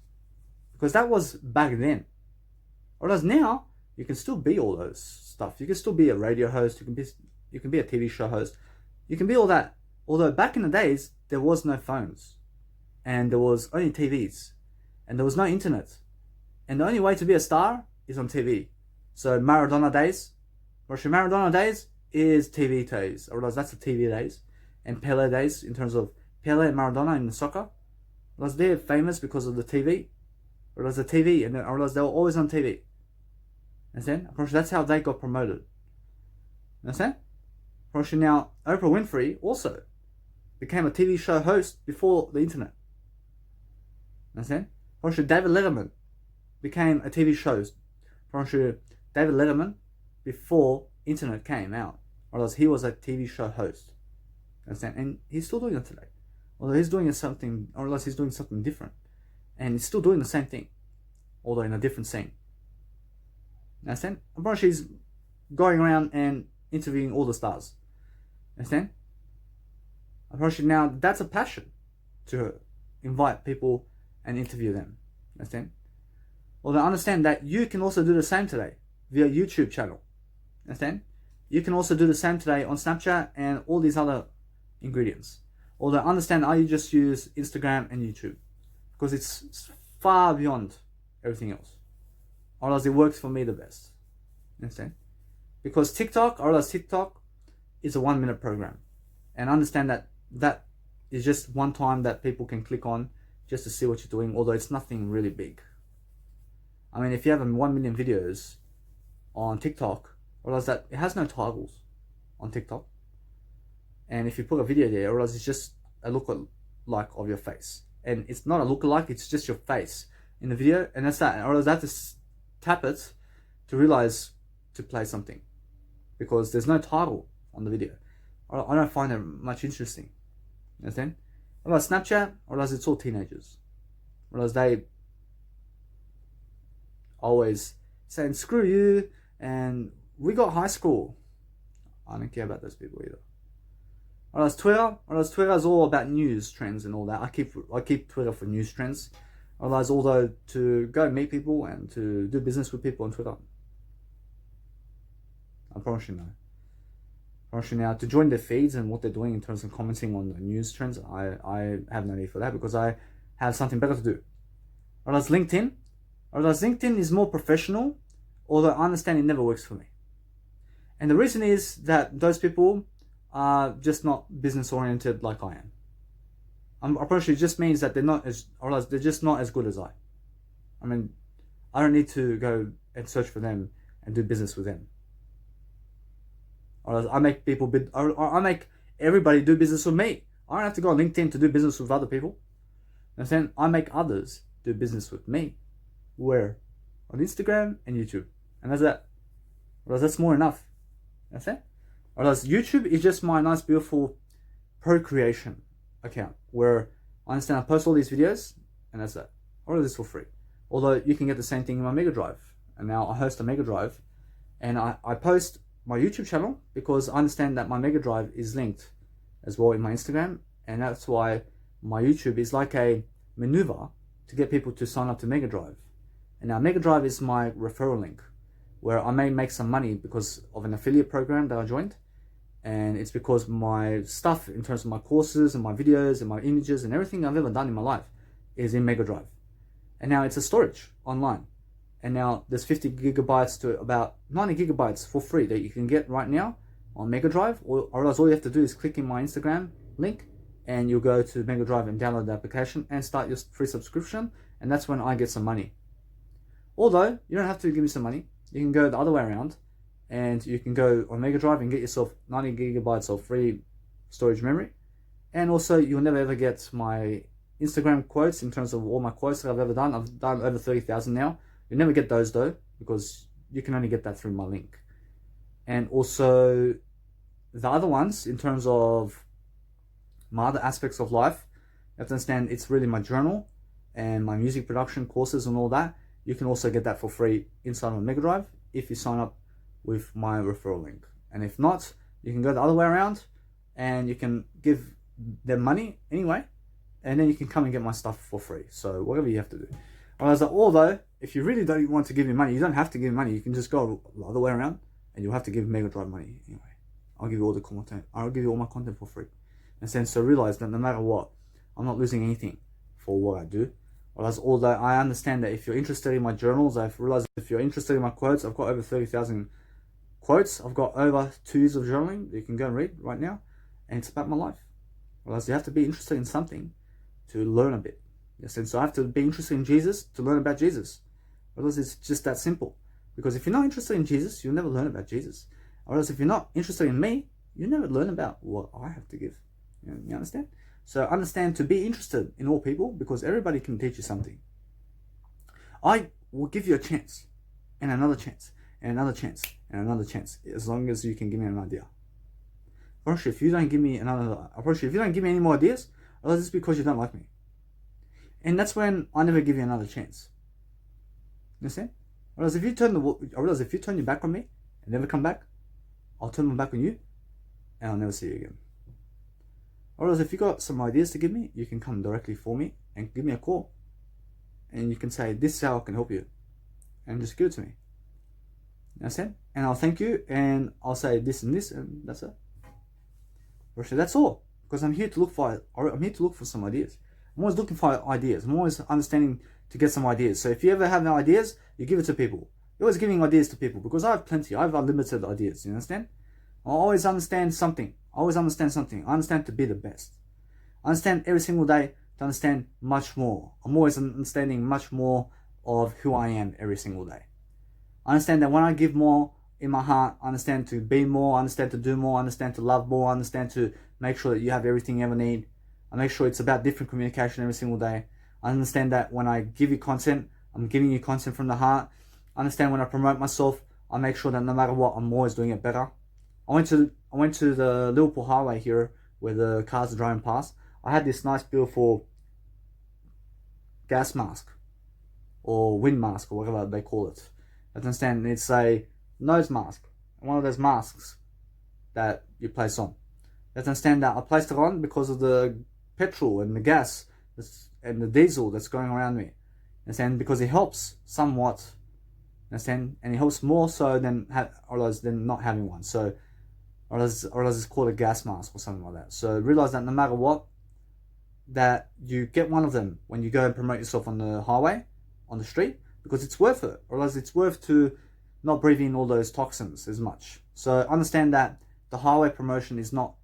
Because that was back then. Whereas now, you can still be all those stuff. You can still be a radio host. You can be a TV show host. You can be all that. Although back in the days, there was no phones. And there was only TVs. And there was no internet. And the only way to be a star is on TV. So Maradona days is TV days. Otherwise, that's the TV days. And Pele days, in terms of Pele and Maradona in the soccer. Otherwise, they're famous because of the TV. Otherwise, the TV, and otherwise they were always on TV. Understand? That's how they got promoted. Understand? Now, Oprah Winfrey also became a TV show host before the internet. Understand? David Letterman became a TV show host. David Letterman before internet came out. Otherwise, he was a TV show host. Understand? And he's still doing it today. Although he's doing something different. And he's still doing the same thing. Although in a different scene. Understand? He's going around and interviewing all the stars. Understand? Now that's a passion to invite people and interview them. Understand? Well, then understand that you can also do the same today via YouTube channel. Understand? You can also do the same today on Snapchat and all these other ingredients. Although understand, I just use Instagram and YouTube because it's far beyond everything else. Or else it works for me the best. Understand? Because TikTok is a 1 minute program. And understand that is just one time that people can click on just to see what you're doing, although it's nothing really big. If you have 1 million videos on TikTok, realize that it has no titles on TikTok. And if you put a video there, realize it's just a look-alike of your face. And it's not a look-alike, it's just your face in the video, and that's that. Or else I have to tap it to realize to play something. Because there's no title on the video. I don't find it much interesting. You understand? Or else Snapchat, or else it's all teenagers. Or else they always saying screw you and we got high school. I don't care about those people either. Or else Twitter is all about news trends and all that. I keep Twitter for news trends. Otherwise, although to go meet people and to do business with people on Twitter, I promise you now to join their feeds and what they're doing in terms of commenting on the news trends, I have no need for that because I have something better to do. Or else LinkedIn is more professional, although I understand it never works for me. And the reason is that those people are just not business oriented like I am. I promise you, it just means that they're just not as good as I. I don't need to go and search for them and do business with them. Or I make I make everybody do business with me. I don't have to go on LinkedIn to do business with other people. Understand? I make others do business with me. Where? On Instagram and YouTube. And that's that. Or that's more enough. Understand? Or else YouTube is just my nice, beautiful procreation account where I understand I post all these videos and that's that. All of this for free. Although you can get the same thing in my Mega Drive. And now I host a Mega Drive and I post my YouTube channel because I understand that my Mega Drive is linked as well in my Instagram, and that's why my YouTube is like a maneuver to get people to sign up to Mega Drive. And now Mega Drive is my referral link where I may make some money because of an affiliate program that I joined, and it's because my stuff in terms of my courses and my videos and my images and everything I've ever done in my life is in Mega Drive. And now it's a storage online. And now there's 50 gigabytes to about 90 gigabytes for free that you can get right now on Mega Drive, or else all you have to do is click in my Instagram link and you'll go to Mega Drive and download the application and start your free subscription, and that's when I get some money. Although you don't have to give me some money, you can go the other way around and you can go on Mega Drive and get yourself 90 gigabytes of free storage memory, and also you'll never ever get my Instagram quotes in terms of all my quotes that I've ever done. I've done over 30,000 now. You'll never get those though, because you can only get that through my link. And also the other ones, in terms of my other aspects of life, you have to understand it's really my journal and my music production courses and all that. You can also get that for free inside my Mega Drive if you sign up with my referral link. And if not, you can go the other way around and you can give them money anyway, and then you can come and get my stuff for free. So whatever you have to do. Although, if you really don't want to give me money, you don't have to give me money. You can just go the other way around and you'll have to give Mega Drive money anyway. I'll give you all the content. I'll give you all my content for free. And then so realize that no matter what, I'm not losing anything for what I do. Although I understand that if you're interested in my journals, I've realized if you're interested in my quotes, I've got over 30,000 quotes. I've got over 2 years of journaling that you can go and read right now. And it's about my life. Otherwise, you have to be interested in something to learn a bit. Yes, and so I have to be interested in Jesus to learn about Jesus. Otherwise, it's just that simple. Because if you're not interested in Jesus, you'll never learn about Jesus. Whereas if you're not interested in me, you never learn about what I have to give. You understand? So understand to be interested in all people, because everybody can teach you something. I will give you a chance, and another chance, and another chance, and another chance, as long as you can give me an idea. If you don't give me any more ideas, it's because you don't like me. And that's when I never give you another chance. You understand? Whereas if you turn your back on me and never come back, I'll turn my back on you and I'll never see you again. Whereas if you got some ideas to give me, you can come directly for me and give me a call. And you can say, this is how I can help you. And just give it to me. You understand? And I'll thank you and I'll say this and this, and that's it. That's all. Because I'm here to look for some ideas. I'm always looking for ideas. I'm always understanding to get some ideas. So if you ever have no ideas, you give it to people. You're always giving ideas to people, because I have plenty. I have unlimited ideas. You understand? I always understand something. I understand to be the best. I understand every single day to understand much more. I'm always understanding much more of who I am every single day. I understand that when I give more in my heart, I understand to be more, I understand to do more, I understand to love more, I understand to make sure that you have everything you ever need. I make sure it's about different communication every single day. I understand that when I give you content, I'm giving you content from the heart. I understand when I promote myself, I make sure that no matter what, I'm always doing it better. I went to the Liverpool Highway here where the cars are driving past. I had this nice beautiful gas mask or wind mask or whatever they call it. I understand it's a nose mask, one of those masks that you place on. You understand that I placed it on because of the petrol and the gas and the diesel that's going around me. Understand? Because it helps somewhat. Understand? And it helps more so than not having one. So, or else it's called a gas mask or something like that. So realize that no matter what, that you get one of them when you go and promote yourself on the highway, on the street, because it's worth it. Or else it's worth to not breathe in all those toxins as much. So understand that the highway promotion is not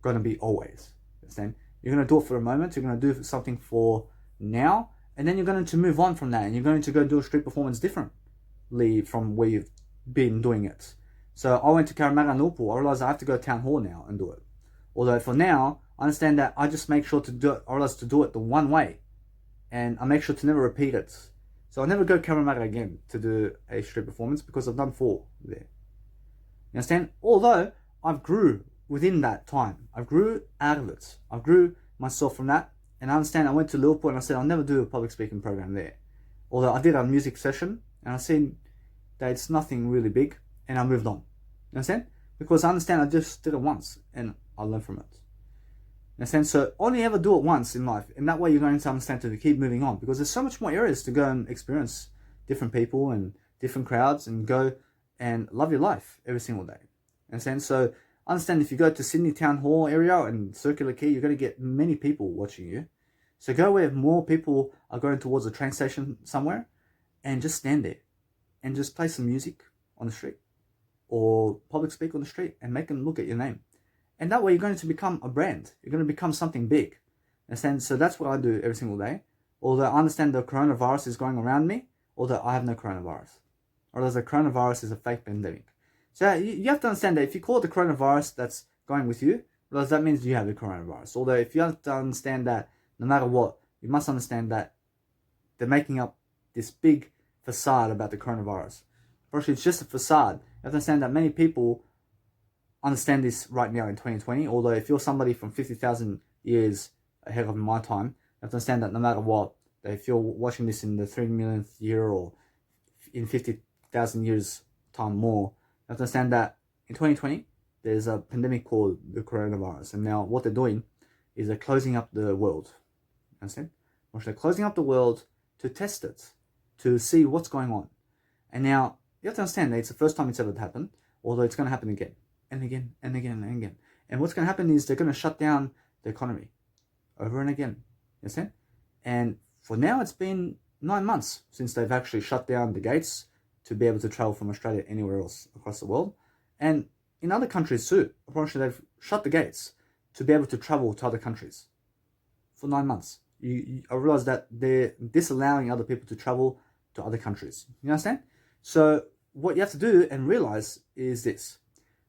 going to be always. Understand? You're going to do it for a moment. You're going to do something for now, and then you're going to move on from that, and you're going to go do a street performance differently from where you've been doing it. So I went to Caramata and Liverpool. I realized I have to go to Town Hall now and do it. Although for now, I understand that I just make sure to do it, or else to do it the one way, and I make sure to never repeat it. So I never go Caramata again to do a street performance because I've done 4 there. You understand? Although I've grew within that time. I grew out of it. I grew myself from that. And I understand I went to Liverpool and I said I'll never do a public speaking program there. Although I did a music session and I seen that it's nothing really big, and I moved on. You understand? Because I understand I just did it once and I learned from it. You understand? So only ever do it once in life, and that way you're going to understand to keep moving on, because there's so much more areas to go and experience different people and different crowds and go and love your life every single day. You understand? So understand, if you go to Sydney Town Hall area and Circular Quay, you're going to get many people watching you. So go where more people are going towards a train station somewhere, and just stand there and just play some music on the street or public speak on the street and make them look at your name. And that way you're going to become a brand. You're going to become something big. Understand? So that's what I do every single day. Although I understand the coronavirus is going around me, although I have no coronavirus. Although the coronavirus is a fake pandemic. So you have to understand that if you call it the coronavirus that's going with you, well, that means you have the coronavirus. Although if you have to understand that no matter what, you must understand that they're making up this big facade about the coronavirus. Firstly, it's just a facade. You have to understand that many people understand this right now in 2020. Although if you're somebody from 50,000 years ahead of my time, you have to understand that no matter what, that if you're watching this in the 3 millionth year or in 50,000 years time more, you have to understand that in 2020, there's a pandemic called the coronavirus. And now what they're doing is they're closing up the world. Understand? They're closing up the world to test it, to see what's going on. And now you have to understand that it's the first time it's ever happened, although it's going to happen again and again and again and again. And what's going to happen is they're going to shut down the economy over and again. You understand? And for now, it's been 9 months since they've actually shut down the gates to be able to travel from Australia anywhere else across the world. And in other countries too, apparently they've shut the gates to be able to travel to other countries for 9 months. I realize that they're disallowing other people to travel to other countries. You understand? So what you have to do and realize is this,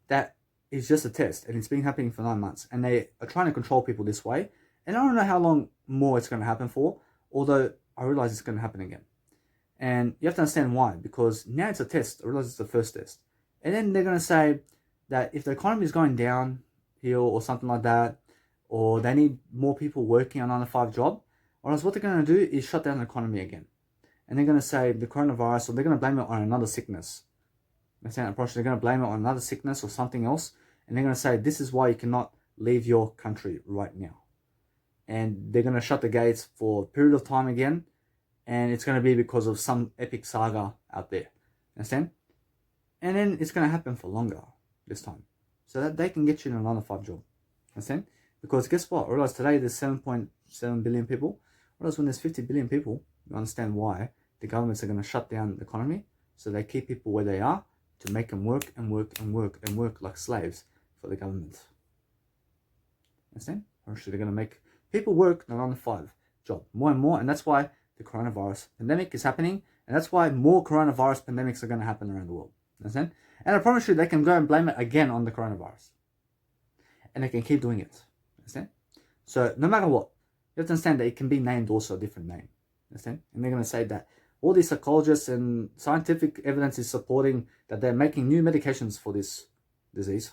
that it's just a test, and it's been happening for 9 months, and they are trying to control people this way. And I don't know how long more it's going to happen for, although I realize it's going to happen again. And you have to understand why, because now it's a test. I realize it's the first test. And then they're going to say that if the economy is going downhill or something like that, or they need more people working a 9-to-5 job, or else what they're going to do is shut down the economy again. And they're going to say the coronavirus, or they're going to blame it on another sickness. They're going to blame it on another sickness or something else, and they're going to say this is why you cannot leave your country right now. And they're going to shut the gates for a period of time again, and it's going to be because of some epic saga out there. Understand? And then it's going to happen for longer this time, so that they can get you in a 9-to-5 job. Understand? Because guess what? I realize today there's 7.7 billion people. Whereas when there's 50 billion people, you understand why the governments are going to shut down the economy, so they keep people where they are to make them work and work and work and work like slaves for the government. Understand? Or actually, they're going to make people work the 9-to-5 job more and more, and that's why the coronavirus pandemic is happening, and that's why more coronavirus pandemics are going to happen around the world. Understand? And I promise you, they can go and blame it again on the coronavirus, and they can keep doing it. Understand? So no matter what, you have to understand that it can be named also a different name. Understand? And they're going to say that all these psychologists and scientific evidence is supporting that they're making new medications for this disease.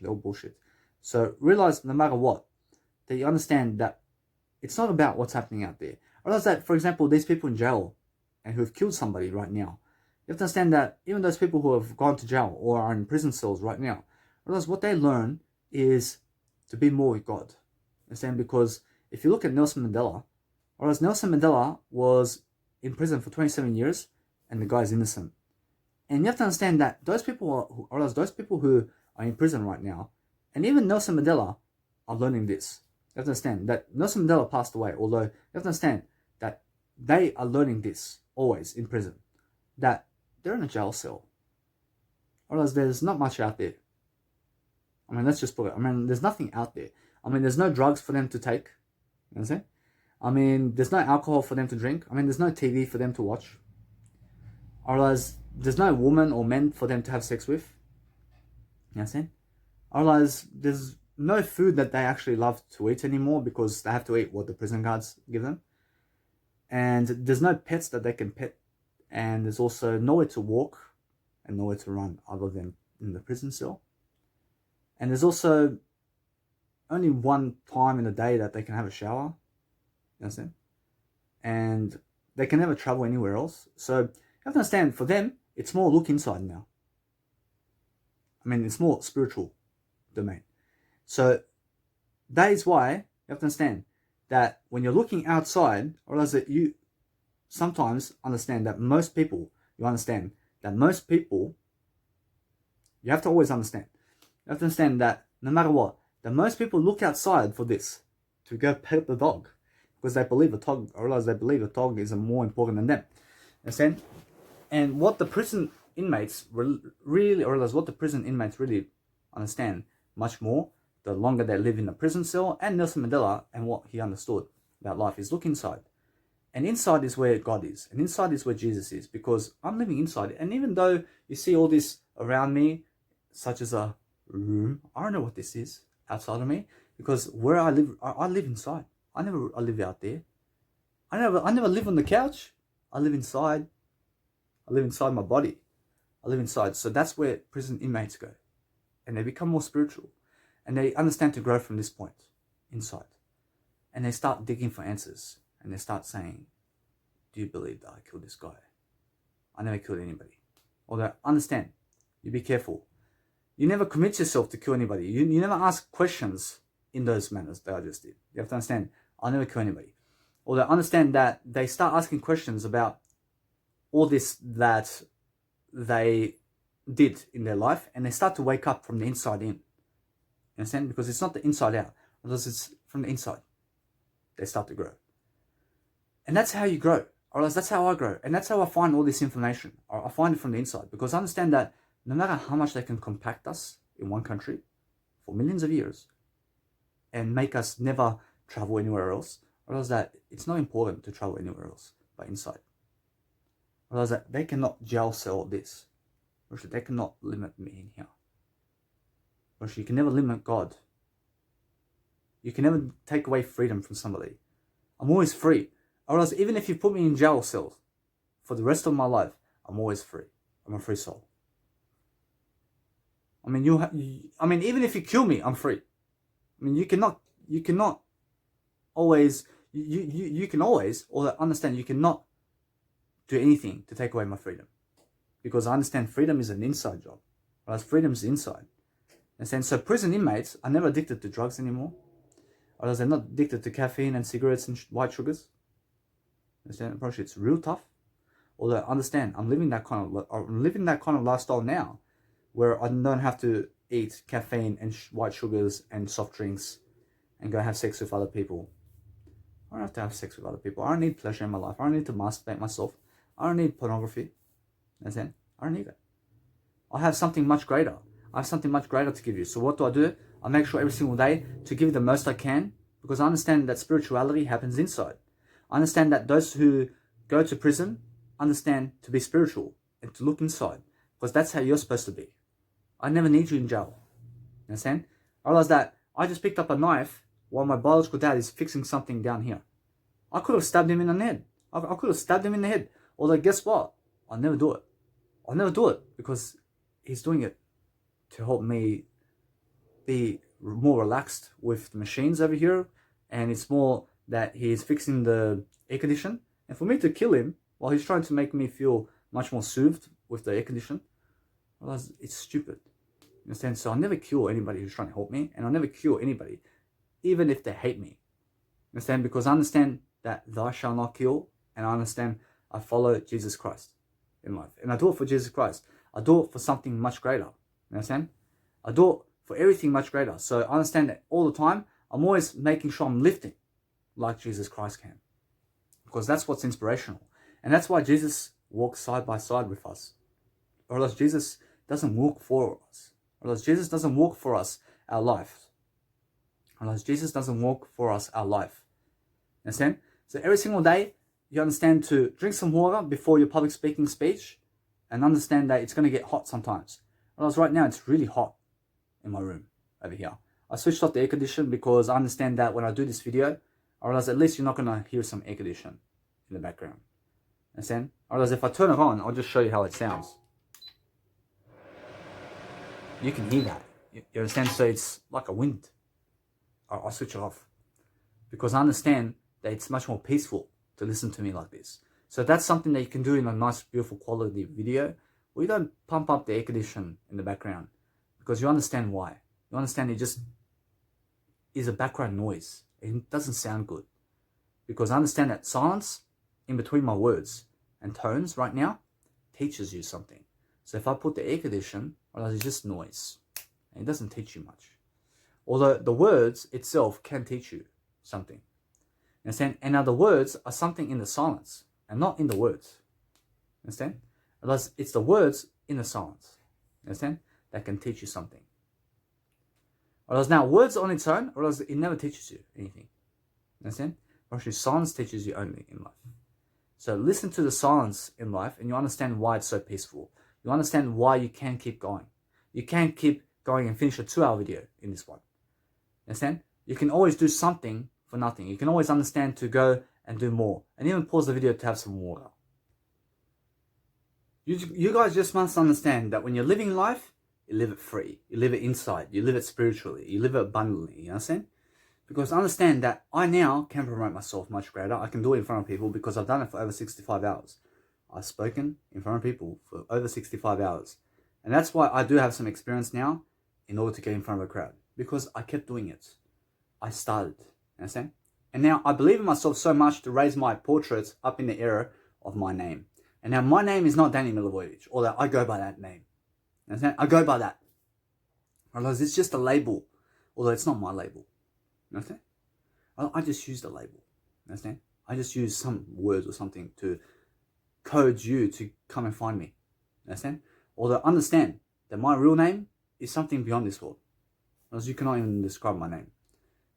They're all bullshit. So realize no matter what, that you understand that it's not about what's happening out there. Realize that, for example, these people in jail and who have killed somebody right now, you have to understand that even those people who have gone to jail or are in prison cells right now, realize what they learn is to be more with God. Understand? Because if you look at Nelson Mandela, whereas Nelson Mandela was in prison for 27 years and the guy's innocent. And you have to understand that those people who are in prison right now, and even Nelson Mandela, are learning this. You have to understand that Nelson Mandela passed away, although you have to understand that they are learning this always in prison, that they're in a jail cell. Otherwise, there's not much out there. I mean, let's just put it. I mean, there's nothing out there. I mean, there's no drugs for them to take. You understand? I mean, there's no alcohol for them to drink. I mean, there's no TV for them to watch. Otherwise, there's no woman or men for them to have sex with. You understand? Otherwise, there's no food that they actually love to eat anymore because they have to eat what the prison guards give them. And there's no pets that they can pet. And there's also nowhere to walk and nowhere to run other than in the prison cell. And there's also only one time in the day that they can have a shower. You understand? And they can never travel anywhere else. So you have to understand, for them, it's more look inside now. I mean, it's more spiritual domain. So that is why you have to understand that when you're looking outside, or else that you sometimes understand that most people, you have to always understand. You have to understand that no matter what, that most people look outside for this, to go pet the dog, because they believe a dog, or else they believe a dog is more important than them. Understand? And what the prison inmates really understand much more, the longer they live in a prison cell, and Nelson Mandela and what he understood about life is look inside. And inside is where God is, and inside is where Jesus is, because I'm living inside. And even though you see all this around me, such as a room, I don't know what this is outside of me, because where I live, I live inside. I live out there. I never live on the couch. I live inside. I live inside my body. I live inside. So that's where prison inmates go, and they become more spiritual, and they understand to grow from this point inside, and they start digging for answers, and they start saying, "Do you believe that I killed this guy? I never killed anybody." Although understand, you be careful. You never commit yourself to kill anybody. You never ask questions in those manners that I just did. You have to understand, I never kill anybody. Although understand that they start asking questions about all this that they did in their life, and they start to wake up from the inside in. You understand? Because it's not the inside out, because it's from the inside. They start to grow. And that's how you grow. Or else that's how I grow. And that's how I find all this information. I find it from the inside. Because I understand that no matter how much they can compact us in one country for millions of years and make us never travel anywhere else, or else that it's not important to travel anywhere else but inside. Or else that they cannot jail cell this. Or they cannot limit me in here. Or you can never limit God. You can never take away freedom from somebody. I'm always free. Or else even if you put me in jail cells for the rest of my life, I'm always free. I'm a free soul. I mean, even if you kill me, I'm free. I mean, you cannot always, you can always, or understand, you cannot do anything to take away my freedom. Because I understand freedom is an inside job. Whereas freedom is inside. And so prison inmates are never addicted to drugs anymore. Or else they're not addicted to caffeine and cigarettes and white sugars. Understand? Approach, it's real tough. Although understand, I'm living that kind of lifestyle now, where I don't have to eat caffeine and white sugars and soft drinks and go have sex with other people. I don't have to have sex with other people. I don't need pleasure in my life. I don't need to masturbate myself. I don't need pornography. Understand? I don't need it. I have something much greater. I have something much greater to give you. So what do? I make sure every single day to give you the most I can, because I understand that spirituality happens inside. I understand that those who go to prison understand to be spiritual and to look inside, because that's how you're supposed to be. I never need you in jail. You understand? I realized that I just picked up a knife while my biological dad is fixing something down here. I could have stabbed him in the head. I could have stabbed him in the head. Although guess what? I'll never do it. I'll never do it because he's doing it to help me be more relaxed with the machines over here. And it's more that he's fixing the air condition. And for me to kill him while he's trying to make me feel much more soothed with the air condition, well, it's stupid. You understand? So I'll never kill anybody who's trying to help me, and I'll never kill anybody, even if they hate me. You understand? Because I understand that thou shalt not kill, and I understand I follow Jesus Christ in life. And I do it for Jesus Christ. I do it for something much greater. You understand? I do it for everything much greater. So I understand that all the time, I'm always making sure I'm lifting like Jesus Christ can. Because that's what's inspirational. And that's why Jesus walks side by side with us. Or else Jesus doesn't walk for us. Or else Jesus doesn't walk for us our life. Or else Jesus doesn't walk for us our life. Understand? So every single day, you understand to drink some water before your public speaking speech, and understand that it's going to get hot sometimes. Or else right now, it's really hot in my room over here. I switched off the air condition because I understand that when I do this video, or else at least you're not going to hear some air condition in the background. Understand? Or else if I turn it on, I'll just show you how it sounds. You can hear that. You understand? So it's like a wind. I'll switch it off. Because I understand that it's much more peaceful to listen to me like this. So that's something that you can do in a nice, beautiful quality video, where you don't pump up the air condition in the background. because you understand why. You understand it just is a background noise. It doesn't sound good. Because I understand that silence in between my words and tones right now teaches you something. So if I put the air condition, well, it's just noise. And it doesn't teach you much. Although the words itself can teach you something. Understand? And now the words are something in the silence and not in the words. Understand? Otherwise, it's the words in the silence. Understand? That can teach you something. Whereas now words on its own, or else it never teaches you anything. Understand? Actually, silence teaches you only in life. So listen to the silence in life and you understand why it's so peaceful. You understand why you can keep going. You can't keep going and finish a 2-hour video in this one. Understand? You can always do something for nothing. You can always understand to go and do more. And even pause the video to have some water. You guys just must understand that when you're living life, you live it free. You live it inside. You live it spiritually. You live it abundantly. You understand? Because understand that I now can promote myself much greater. I can do it in front of people because I've done it for over 65 hours. I've spoken in front of people for over 65 hours. And that's why I do have some experience now in order to get in front of a crowd. Because I kept doing it. I started. Understand? And now I believe in myself so much to raise my portraits up in the era of my name. And now my name is not Danny Milivojevic, although I go by that name. Understand? I go by that. Otherwise, it's just a label, although it's not my label. Understand? I just use the label. Understand? I just use some words or something to code you to come and find me. Understand? Although understand that my real name is something beyond this world. Otherwise, you cannot even describe my name.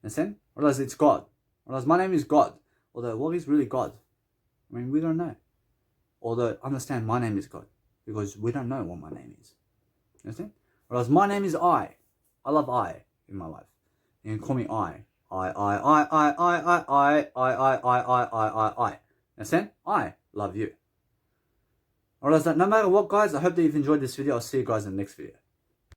Understand? Otherwise, it's God. Otherwise, my name is God. Although, what is really God? I mean, we don't know. Although, understand, my name is God. Because we don't know what my name is. Understand? Whereas my name is I. I love I in my life. You can call me I. I. Understand? I love you. Alright, no matter what, guys, I hope that you've enjoyed this video. I'll see you guys in the next video.